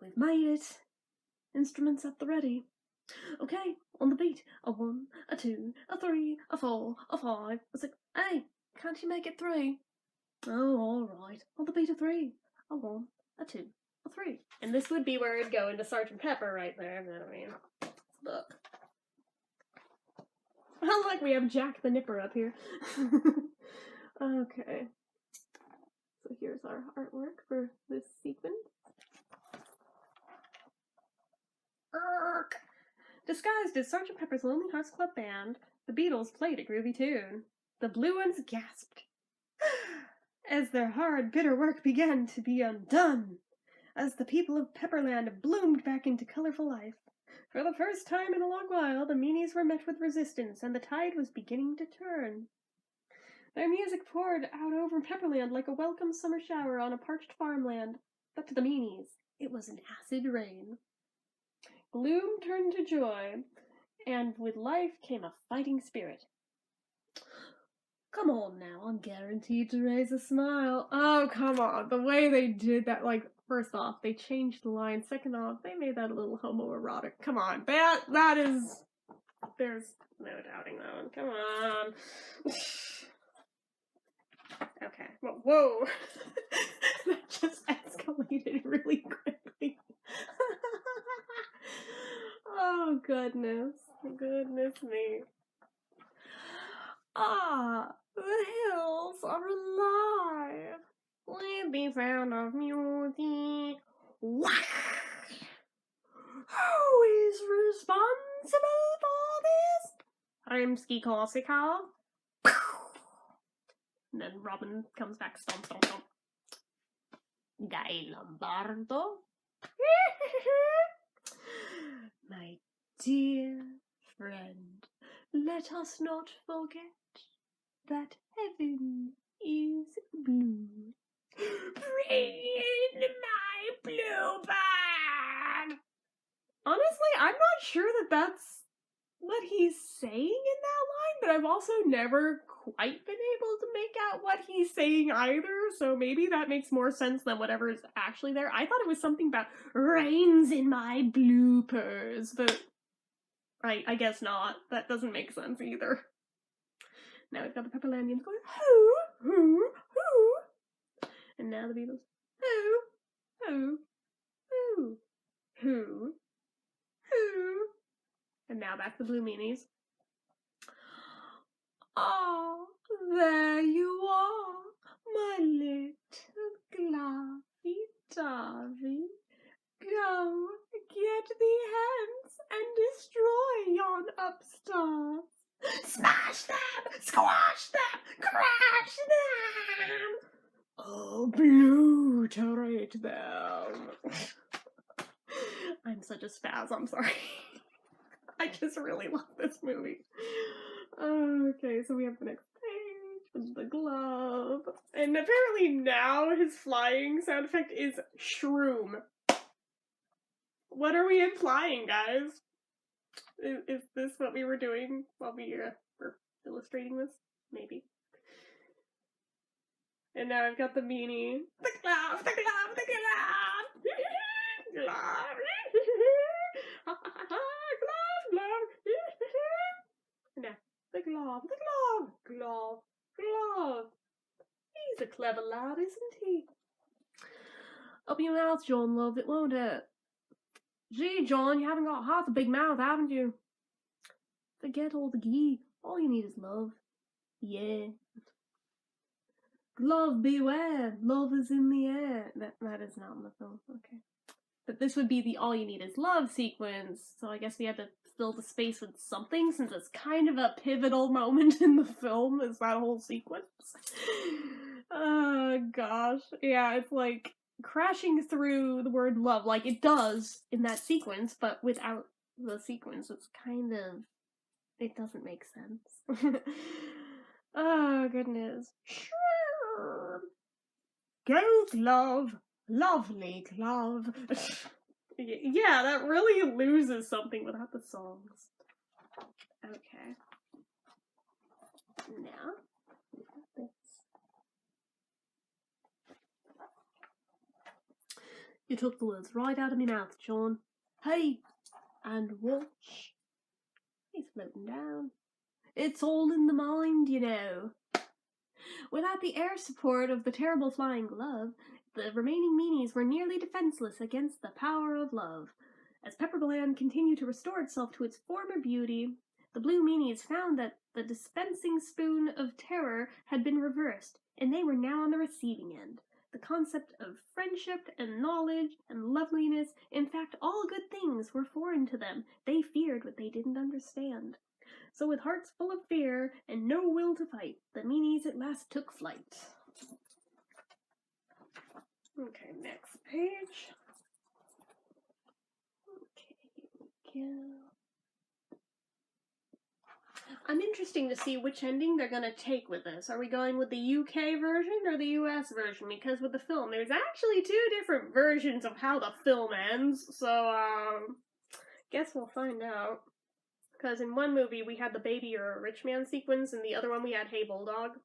We've made it. Instruments at the ready. Okay, on the beat. A 1, a 2, a 3, a 4, a 5, a 6. Hey, can't you make it 3? Oh, alright. On the beat of 3. A 1, a 2, a 3. And this would be where it'd go into Sgt. Pepper right there. I mean, look. I like we have Jack the Nipper up here. Okay. So here's our artwork for this sequence. Urk. Disguised as Sgt. Pepper's Lonely Hearts Club Band, the Beatles played a groovy tune. The blue ones gasped as their hard, bitter work began to be undone, as the people of Pepperland bloomed back into colorful life. For the first time in a long while, the Meanies were met with resistance, and the tide was beginning to turn. Their music poured out over Pepperland like a welcome summer shower on a parched farmland, but to the Meanies, it was an acid rain. Gloom turned to joy, and with life came a fighting spirit. Come on now, I'm guaranteed to raise a smile. Oh, come on. The way they did that, like, first off, they changed the line. Second off, they made that a little homoerotic. Come on. That is... There's no doubting that one. Come on. Okay. Whoa. That just escalated really quickly. Oh, goodness. Goodness me. Ah, the hills are alive with the sound of music. Whack! Who is responsible for this? Rimsky-Korsakov. And then Robin comes back, stomp, stomp, stomp. Guy Lombardo. My dear friend, let us not forget that heaven is blue. Bring in my blue bag! Honestly, I'm not sure that that's what he's saying in that line, but I've also never quite been able to make out what he's saying either, so maybe that makes more sense than whatever is actually there. I thought it was something about rains in my bloopers, but I guess not. That doesn't make sense either. Now we've got the Pepperlandians going, who, and now the Beatles, who, and now back to the Blue Meanies. Oh, there you are, my little Glovey-Dovey. Go, get the hands and destroy yon upstarts. Smash them, squash them, crash them, obliterate them. I'm such a spaz, I'm sorry. I just really love this movie. Okay, so we have the next page with the glove. And apparently now his flying sound effect is shroom. What are we implying, guys? Is this what we were doing while we were illustrating this? Maybe. And now I've got the meanie. The glove, the glove, the glove! Glove! Glove! Now, the glove, the glove, glove, glove. He's a clever lad, isn't he? Open your mouth, John, love, it won't hurt. Gee, John, you haven't got half a big mouth, haven't you? Forget all the ghee. All you need is love. Yeah. Glove, beware. Love is in the air. That is not in the film. Okay. But this would be the all you need is love sequence. So I guess we had to fill the space with something since it's kind of a pivotal moment in the film is that whole sequence. Oh, gosh. Yeah, it's like crashing through the word love like it does in that sequence, but without the sequence, it's kind of... it doesn't make sense. Oh, goodness. Sure. Go, glove. Lovely glove. Yeah, that really loses something without the songs. Okay. Now, this. You took the words right out of my mouth, John. Hey, and watch. He's floating down. It's all in the mind, you know. Without the air support of the terrible flying glove, the remaining meanies were nearly defenseless against the power of love. As Pepperland continued to restore itself to its former beauty, the Blue Meanies found that the dispensing spoon of terror had been reversed, and they were now on the receiving end. The concept of friendship and knowledge and loveliness, in fact, all good things, were foreign to them. They feared what they didn't understand. So with hearts full of fear and no will to fight, the meanies at last took flight. Okay, next page. Okay, here we go. I'm interested to see which ending they're gonna take with this. Are we going with the UK version or the US version? Because with the film, there's actually two different versions of how the film ends, so, guess we'll find out. Because in one movie, we had the Baby You're a Rich Man sequence, and the other one we had Hey Bulldog.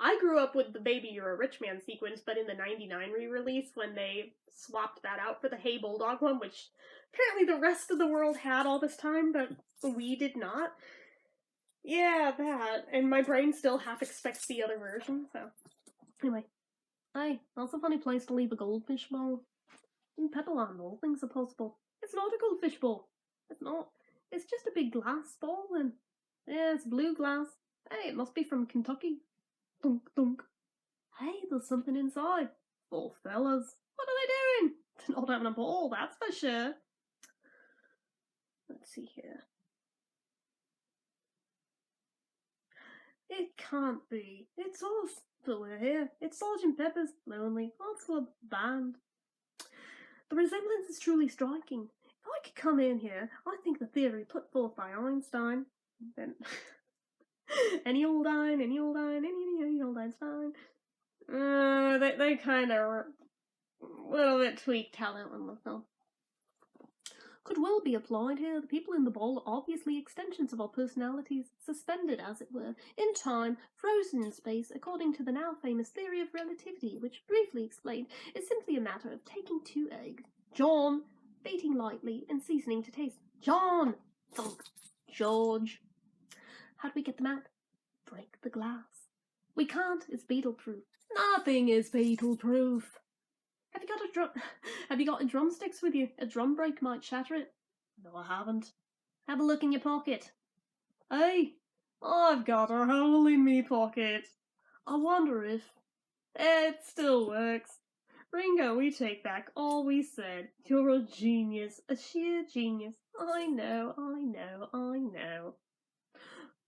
I grew up with the Baby You're a Rich Man sequence, but in the 99 re-release, when they swapped that out for the Hey Bulldog one, which apparently the rest of the world had all this time, but we did not. Yeah, that. And my brain still half expects the other version, so. Anyway. Aye, that's a funny place to leave a goldfish bowl. In Pepperland, all things are possible. It's not a goldfish bowl. It's not. It's just a big glass bowl, and yeah, it's blue glass. Hey, it must be from Kentucky. Thunk, thunk. Hey, there's something inside. 4 fellas. What are they doing? They're not having a ball, that's for sure. Let's see here. It can't be. It's us. But we're here. It's Sergeant Pepper's Lonely Hearts Club Band. The resemblance is truly striking. If I could come in here, I think the theory put forth by Einstein, then any old Einstein. They kind of a little bit tweaked talent on the film. Could well be applied here. The people in the bowl are obviously extensions of our personalities, suspended, as it were, in time, frozen in space, according to the now famous theory of relativity, which, briefly explained, is simply a matter of taking 2 eggs, John, beating lightly, and seasoning to taste. John! Thunk. George. How do we get them out? Break the glass. We can't. It's Beatle-proof. Nothing is Beatle-proof. Have you got drumsticks with you? A drum break might shatter it. No, I haven't. Have a look in your pocket. Hey, I've got a hole in me pocket. I wonder if it still works. Ringo, we take back all we said. You're a genius, a sheer genius. I know.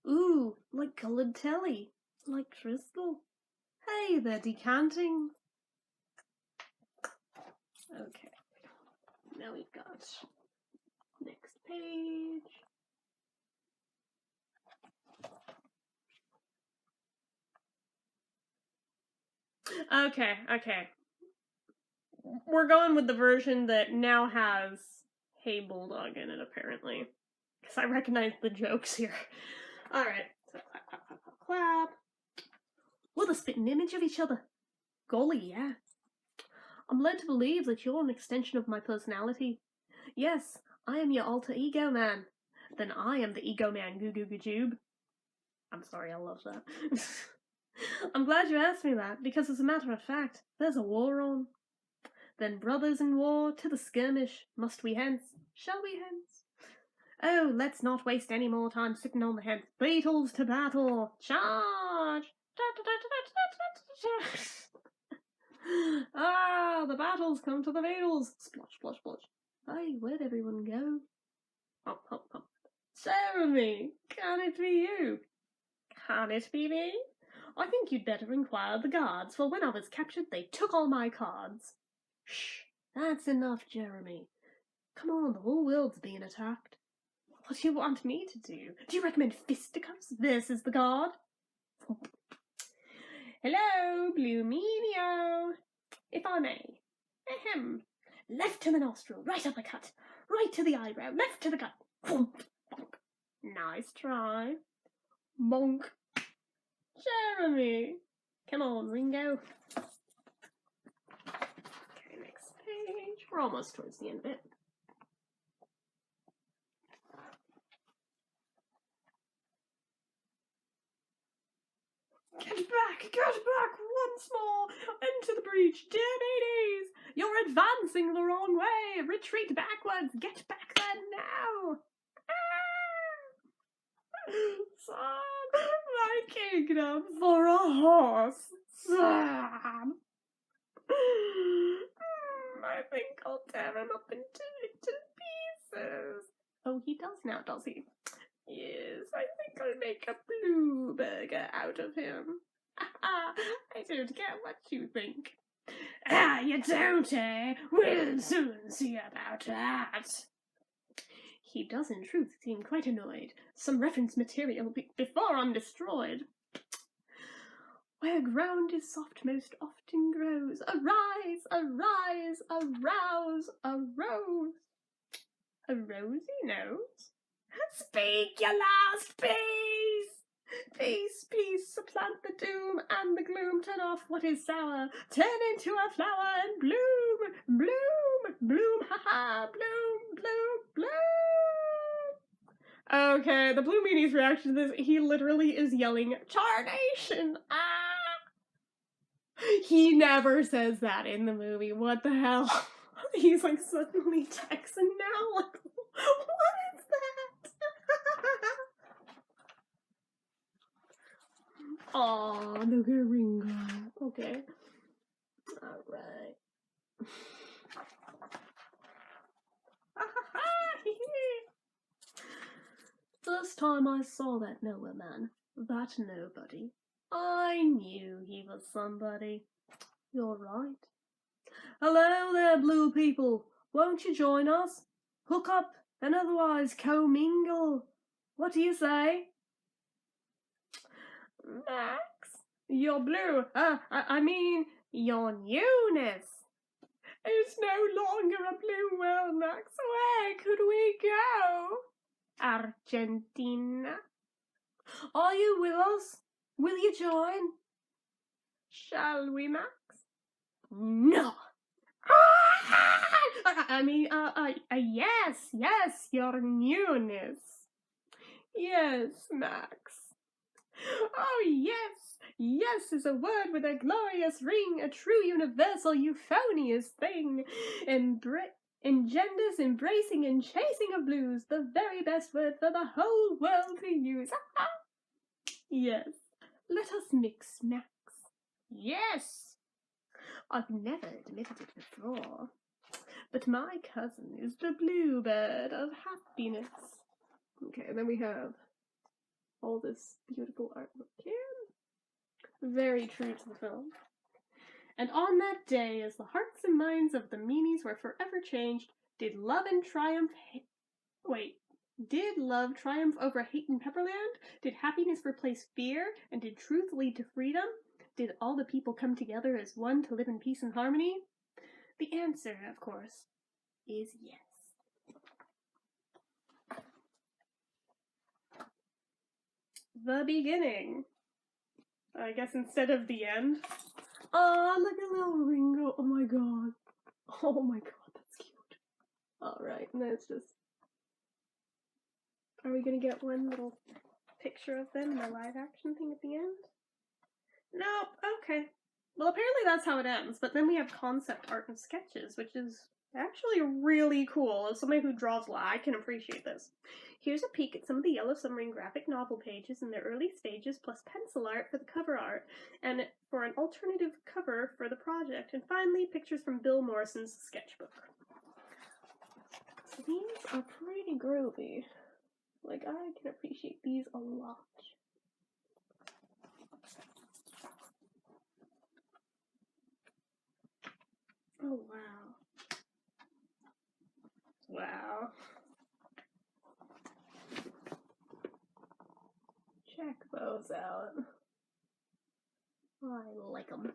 Ooh, like coloured telly, like crystal. Hey, they're decanting. Okay, now we've got next page. Okay. We're going with the version that now has Hey Bulldog in it, apparently. Because I recognize the jokes here. Alright, so clap. We're the spitting image of each other. Golly, yeah. I'm led to believe that you're an extension of my personality. Yes, I am your alter ego man. Then I am the ego man, goo goo goo joob. I'm sorry, I love that. I'm glad you asked me that, because as a matter of fact, there's a war on. Then brothers in war, to the skirmish, must we hence? Shall we hence? Oh, let's not waste any more time sitting on the heads. Beatles to battle! Charge! Ah, the battle's come to the Beatles! Splosh, splosh, splosh. Hey, where'd everyone go? Hop, hop, hop. Jeremy, can it be you? Can it be me? I think you'd better inquire the guards, for when I was captured, they took all my cards. Shh, that's enough, Jeremy. Come on, the whole world's being attacked. What do you want me to do? Do you recommend fisticuffs versus the guard? Hello, Blue Meanio. If I may. Ahem. Left to the nostril, right uppercut. Right to the eyebrow, left to the gut. Bonk. Nice try. Bonk. Jeremy. Come on, Ringo. Okay, next page. We're almost towards the end of it. Get back once more into the breach, dear mateys. You're advancing the wrong way. Retreat backwards. Get back there now. Son, my kingdom for a horse. Son. I think I'll tear him up into little pieces. Oh, he does now, does he? Yes, I think I'll make a blue burger out of him. I don't care what you think. Ah, you don't, eh? We'll soon see about that. He does, in truth, seem quite annoyed. Some reference material before I'm destroyed. Where ground is soft most often grows. Arise, arise, arouse, arose. A rosy nose? Speak your last piece! Peace, peace, supplant the doom and the gloom. Turn off what is sour. Turn into a flower and bloom, bloom, bloom, ha-ha, bloom, bloom, bloom. Okay, the Blue Meanies' reaction to this, he literally is yelling, Charnation! Ah! He never says that in the movie. What the hell? He's like suddenly Texan now. Like, what is that? Aw, look at Ringo. Okay. Alright. First time I saw that Noah man, that nobody, I I knew he was somebody. You're right. Hello there, blue people. Won't you join us? Hook up and otherwise commingle. What do you say? Max, you're blue. I mean, your newness. It's no longer a blue world, Max. Where could we go? Argentina. Are you with us? Will you join? Shall we, Max? No. Yes, your newness. Yes, Max. Oh, yes is a word with a glorious ring, a true universal euphonious thing. Engenders, embracing and chasing of blues, the very best word for the whole world to use. Yes. Let us mix, Max. Yes. I've never admitted it before, but my cousin is the bluebird of happiness. Okay, and then we have all this beautiful artwork here. Very true to the film. And on that day, as the hearts and minds of the Meanies were forever changed, did love triumph over hate in Pepperland? Did happiness replace fear? And did truth lead to freedom? Did all the people come together as one to live in peace and harmony? The answer, of course, is yes. The beginning. I guess instead of the end. Oh, look at little Ringo. Oh my god. Oh my god, that's cute. Alright, and then it's just... Are we gonna get one little picture of them in the live action thing at the end? Nope, okay. Well, apparently that's how it ends, but then we have concept art and sketches, which is actually really cool. As somebody who draws a lot, I can appreciate this. Here's a peek at some of the Yellow Submarine graphic novel pages in their early stages, plus pencil art for the cover art, and for an alternative cover for the project. And finally, pictures from Bill Morrison's sketchbook. So these are pretty groovy. Like, I can appreciate these a lot. Oh, wow. Wow. Check those out. I like them.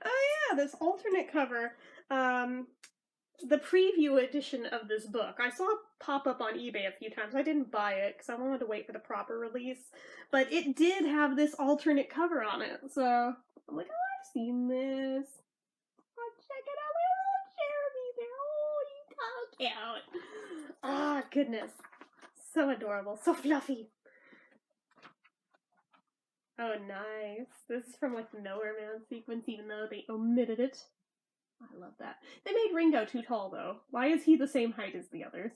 Oh yeah, this alternate cover. The preview edition of this book. I saw it pop up on eBay a few times. I didn't buy it because I wanted to wait for the proper release. But it did have this alternate cover on it. So I'm like, oh, I've seen this. Oh, check it out. Little Jeremy there. Oh, he's so cute. Ah, goodness. So adorable. So fluffy. Oh, nice. This is from like the Nowhere Man sequence, even though they omitted it. I love that. They made Ringo too tall, though. Why is he the same height as the others?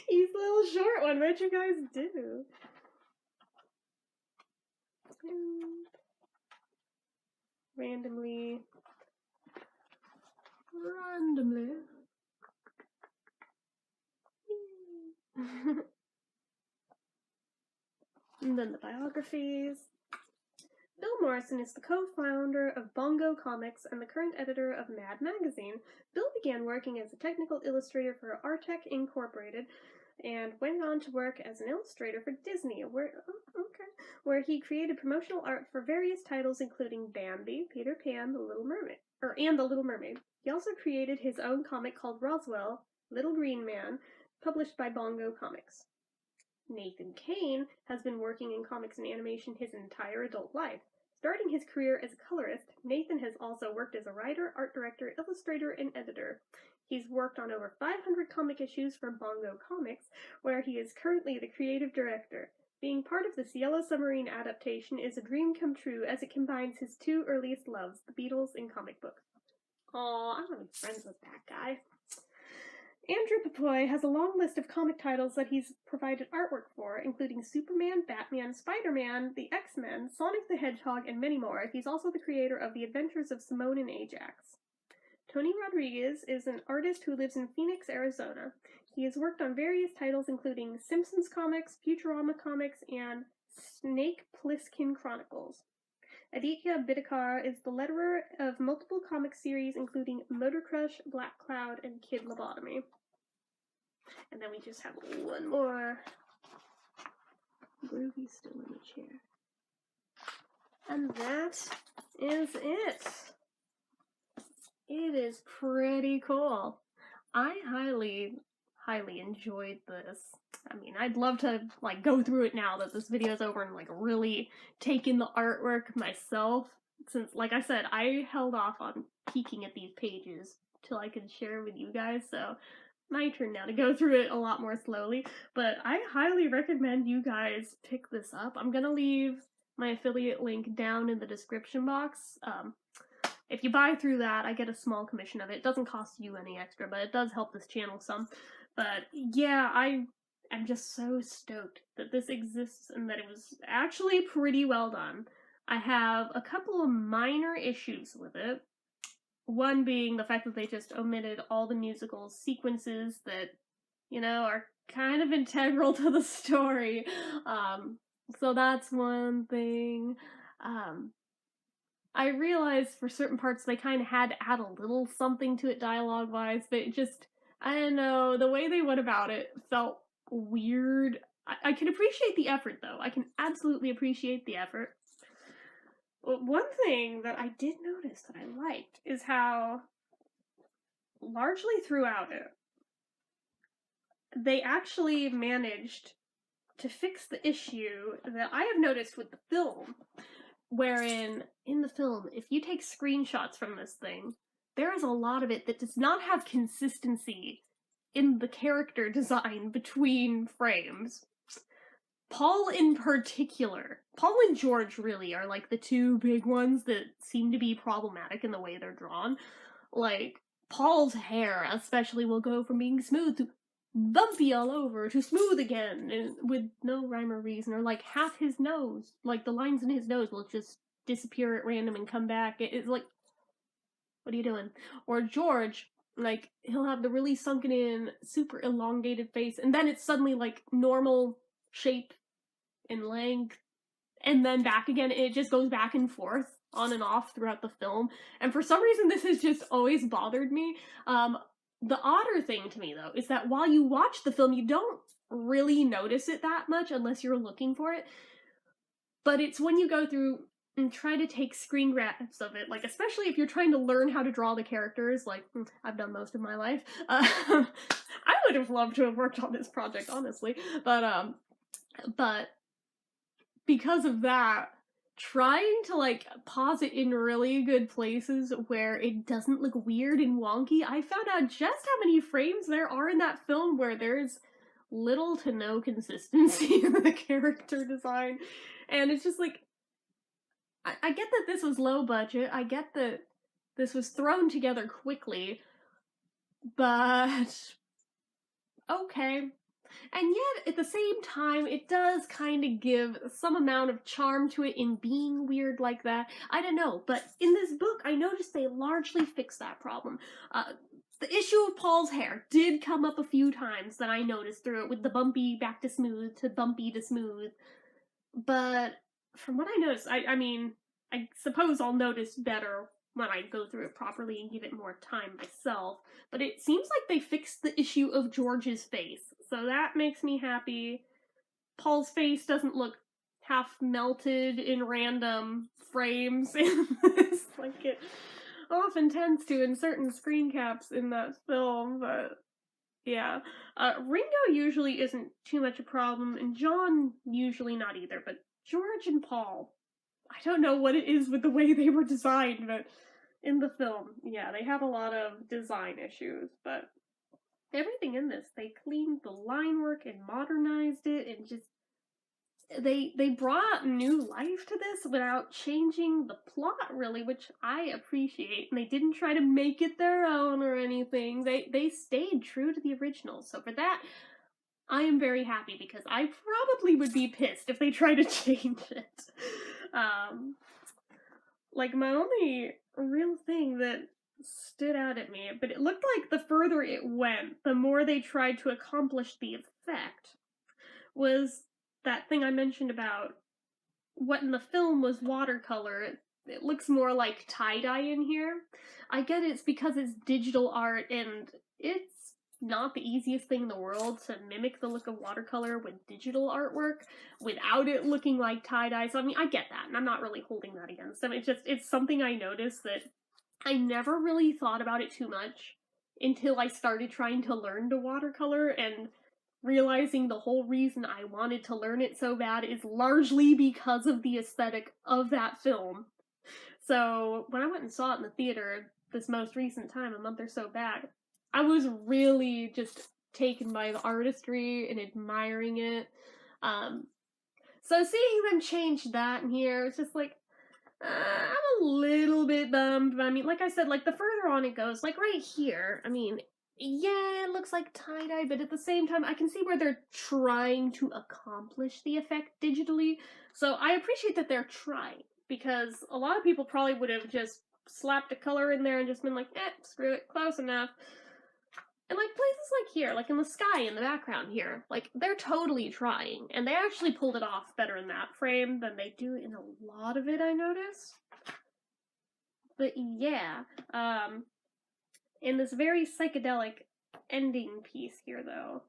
He's the little short one. What'd you guys do? Randomly. And then the biographies. Bill Morrison is the co-founder of Bongo Comics and the current editor of Mad Magazine. Bill began working as a technical illustrator for Artec Incorporated and went on to work as an illustrator for Disney, where he created promotional art for various titles including Bambi, Peter Pan, and The Little Mermaid. He also created his own comic called Roswell, Little Green Man, published by Bongo Comics. Nathan Kane has been working in comics and animation his entire adult life. Starting his career as a colorist, Nathan has also worked as a writer, art director, illustrator, and editor. He's worked on over 500 comic issues for Bongo Comics, where he is currently the creative director. Being part of this Yellow Submarine adaptation is a dream come true as it combines his two earliest loves, the Beatles and comic books. Aw, I want to be friends with that guy. Andrew Papoy has a long list of comic titles that he's provided artwork for, including Superman, Batman, Spider-Man, the X-Men, Sonic the Hedgehog, and many more. He's also the creator of The Adventures of Simone and Ajax. Tony Rodriguez is an artist who lives in Phoenix, Arizona. He has worked on various titles including Simpsons comics, Futurama comics, and Snake Plissken Chronicles. Aditya Bidikar is the letterer of multiple comic series including Motor Crush, Black Cloud, and Kid Lobotomy. And then we just have one more. Groovy's still in the chair. And that is it. It is pretty cool. I highly enjoyed this. I mean, I'd love to, like, go through it now that this video's over and, like, really take in the artwork myself. Since, like I said, I held off on peeking at these pages till I could share with you guys, so my turn now to go through it a lot more slowly. But I highly recommend you guys pick this up. I'm gonna leave my affiliate link down in the description box. If you buy through that, I get a small commission of it. It doesn't cost you any extra, but it does help this channel some. But yeah, I'm just so stoked that this exists and that it was actually pretty well done. I have a couple of minor issues with it. One being the fact that they just omitted all the musical sequences that, you know, are kind of integral to the story. So that's one thing. I realized for certain parts they kind of had to add a little something to it dialogue-wise, but it just, I don't know, the way they went about it felt weird. I can appreciate the effort, though. I can absolutely appreciate the effort. One thing that I did notice that I liked is how, largely throughout it, they actually managed to fix the issue that I have noticed with the film, wherein, in the film, if you take screenshots from this thing, there is a lot of it that does not have consistency in the character design between frames. Paul in particular. Paul and George really are like the two big ones that seem to be problematic in the way they're drawn. Like, Paul's hair especially will go from being smooth to bumpy all over to smooth again, and with no rhyme or reason, or like half his nose, like the lines in his nose will just disappear at random and come back. It's like, what are you doing? Or George, like, he'll have the really sunken in, super elongated face, and then it's suddenly like normal shape and length, and then back again. It just goes back and forth, on and off throughout the film, and for some reason this has just always bothered me. The odder thing to me, though, is that while you watch the film, you don't really notice it that much unless you're looking for it. But it's when you go through and try to take screen grabs of it, like, especially if you're trying to learn how to draw the characters, like I've done most of my life. I would have loved to have worked on this project, honestly. But because of that, trying to, like, pause it in really good places where it doesn't look weird and wonky, I found out just how many frames there are in that film where there's little to no consistency in the character design. And it's just like, I get that this was low budget, I get that this was thrown together quickly, but okay. And yet, at the same time, it does kind of give some amount of charm to it in being weird like that. I don't know, but in this book, I noticed they largely fixed that problem. The issue of Paul's hair did come up a few times that I noticed through it, with the bumpy back to smooth to bumpy to smooth. But from what I noticed, I mean, I suppose I'll notice better when I go through it properly and give it more time myself, but it seems like they fixed the issue of George's face, so that makes me happy. Paul's face doesn't look half melted in random frames in this, like it often tends to in certain screen caps in that film, but yeah. Ringo usually isn't too much a problem, and John usually not either, but George and Paul, I don't know what it is with the way they were designed, but in the film, yeah, they have a lot of design issues, but everything in this, they cleaned the line work and modernized it, and just, they brought new life to this without changing the plot, really, which I appreciate, and they didn't try to make it their own or anything. They stayed true to the original, so for that, I am very happy, because I probably would be pissed if they tried to change it. Like, my only real thing that stood out at me, but it looked like the further it went, the more they tried to accomplish the effect, was that thing I mentioned about what in the film was watercolor. It looks more like tie-dye in here. I get it's because it's digital art, and it's not the easiest thing in the world to mimic the look of watercolor with digital artwork without it looking like tie-dye. So, I mean, I get that, and I'm not really holding that against them. It's something I noticed that I never really thought about it too much until I started trying to learn to watercolor, and realizing the whole reason I wanted to learn it so bad is largely because of the aesthetic of that film. So when I went and saw it in the theater this most recent time, a month or so back, I was really just taken by the artistry and admiring it. So seeing them change that in here, it's just like, I'm a little bit bummed, but I mean, like I said, like, the further on it goes, like, right here, I mean, yeah, it looks like tie-dye, but at the same time, I can see where they're trying to accomplish the effect digitally, so I appreciate that they're trying, because a lot of people probably would have just slapped a color in there and just been like, screw it, close enough. And, like, places like here, like in the sky in the background here, like, they're totally trying, and they actually pulled it off better in that frame than they do in a lot of it, I notice. But yeah, in this very psychedelic ending piece here, though,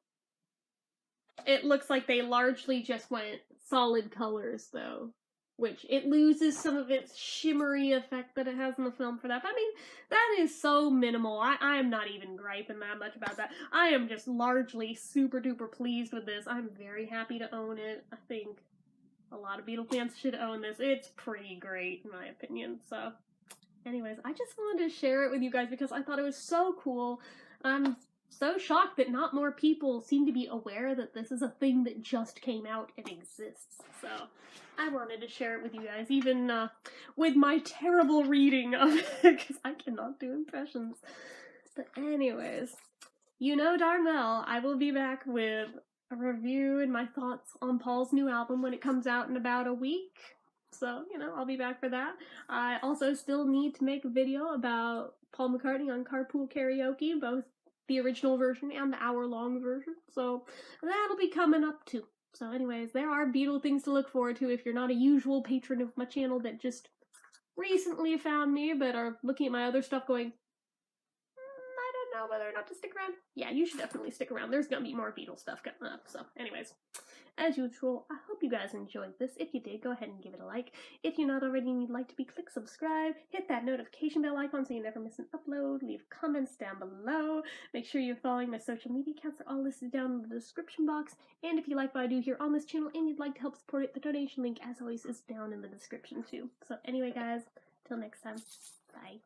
it looks like they largely just went solid colors, though, which it loses some of its shimmery effect that it has in the film for that. But I mean, that is so minimal. I am not even griping that much about that. I am just largely super duper pleased with this. I'm very happy to own it. I think a lot of Beatle fans should own this. It's pretty great, in my opinion. So, anyways, I just wanted to share it with you guys because I thought it was so cool. I'm so shocked that not more people seem to be aware that this is a thing that just came out and exists. So I wanted to share it with you guys, even with my terrible reading of it, because I cannot do impressions. But anyways, you know darn well I will be back with a review and my thoughts on Paul's new album when it comes out in about a week. So, you know, I'll be back for that. I also still need to make a video about Paul McCartney on Carpool Karaoke, both the original version and the hour-long version. So that'll be coming up too. So anyways, there are Beatle things to look forward to if you're not a usual patron of my channel that just recently found me but are looking at my other stuff going, I don't know whether or not to stick around. Yeah, you should definitely stick around. There's gonna be more Beatles stuff coming up. So anyways, as usual, I hope you guys enjoyed this. If you did, go ahead and give it a like. If you're not already and you'd like to be, click subscribe. Hit that notification bell icon so you never miss an upload. Leave comments down below. Make sure you're following my social media accounts. They're all listed down in the description box. And if you like what I do here on this channel and you'd like to help support it, the donation link, as always, is down in the description too. So anyway, guys, till next time, bye.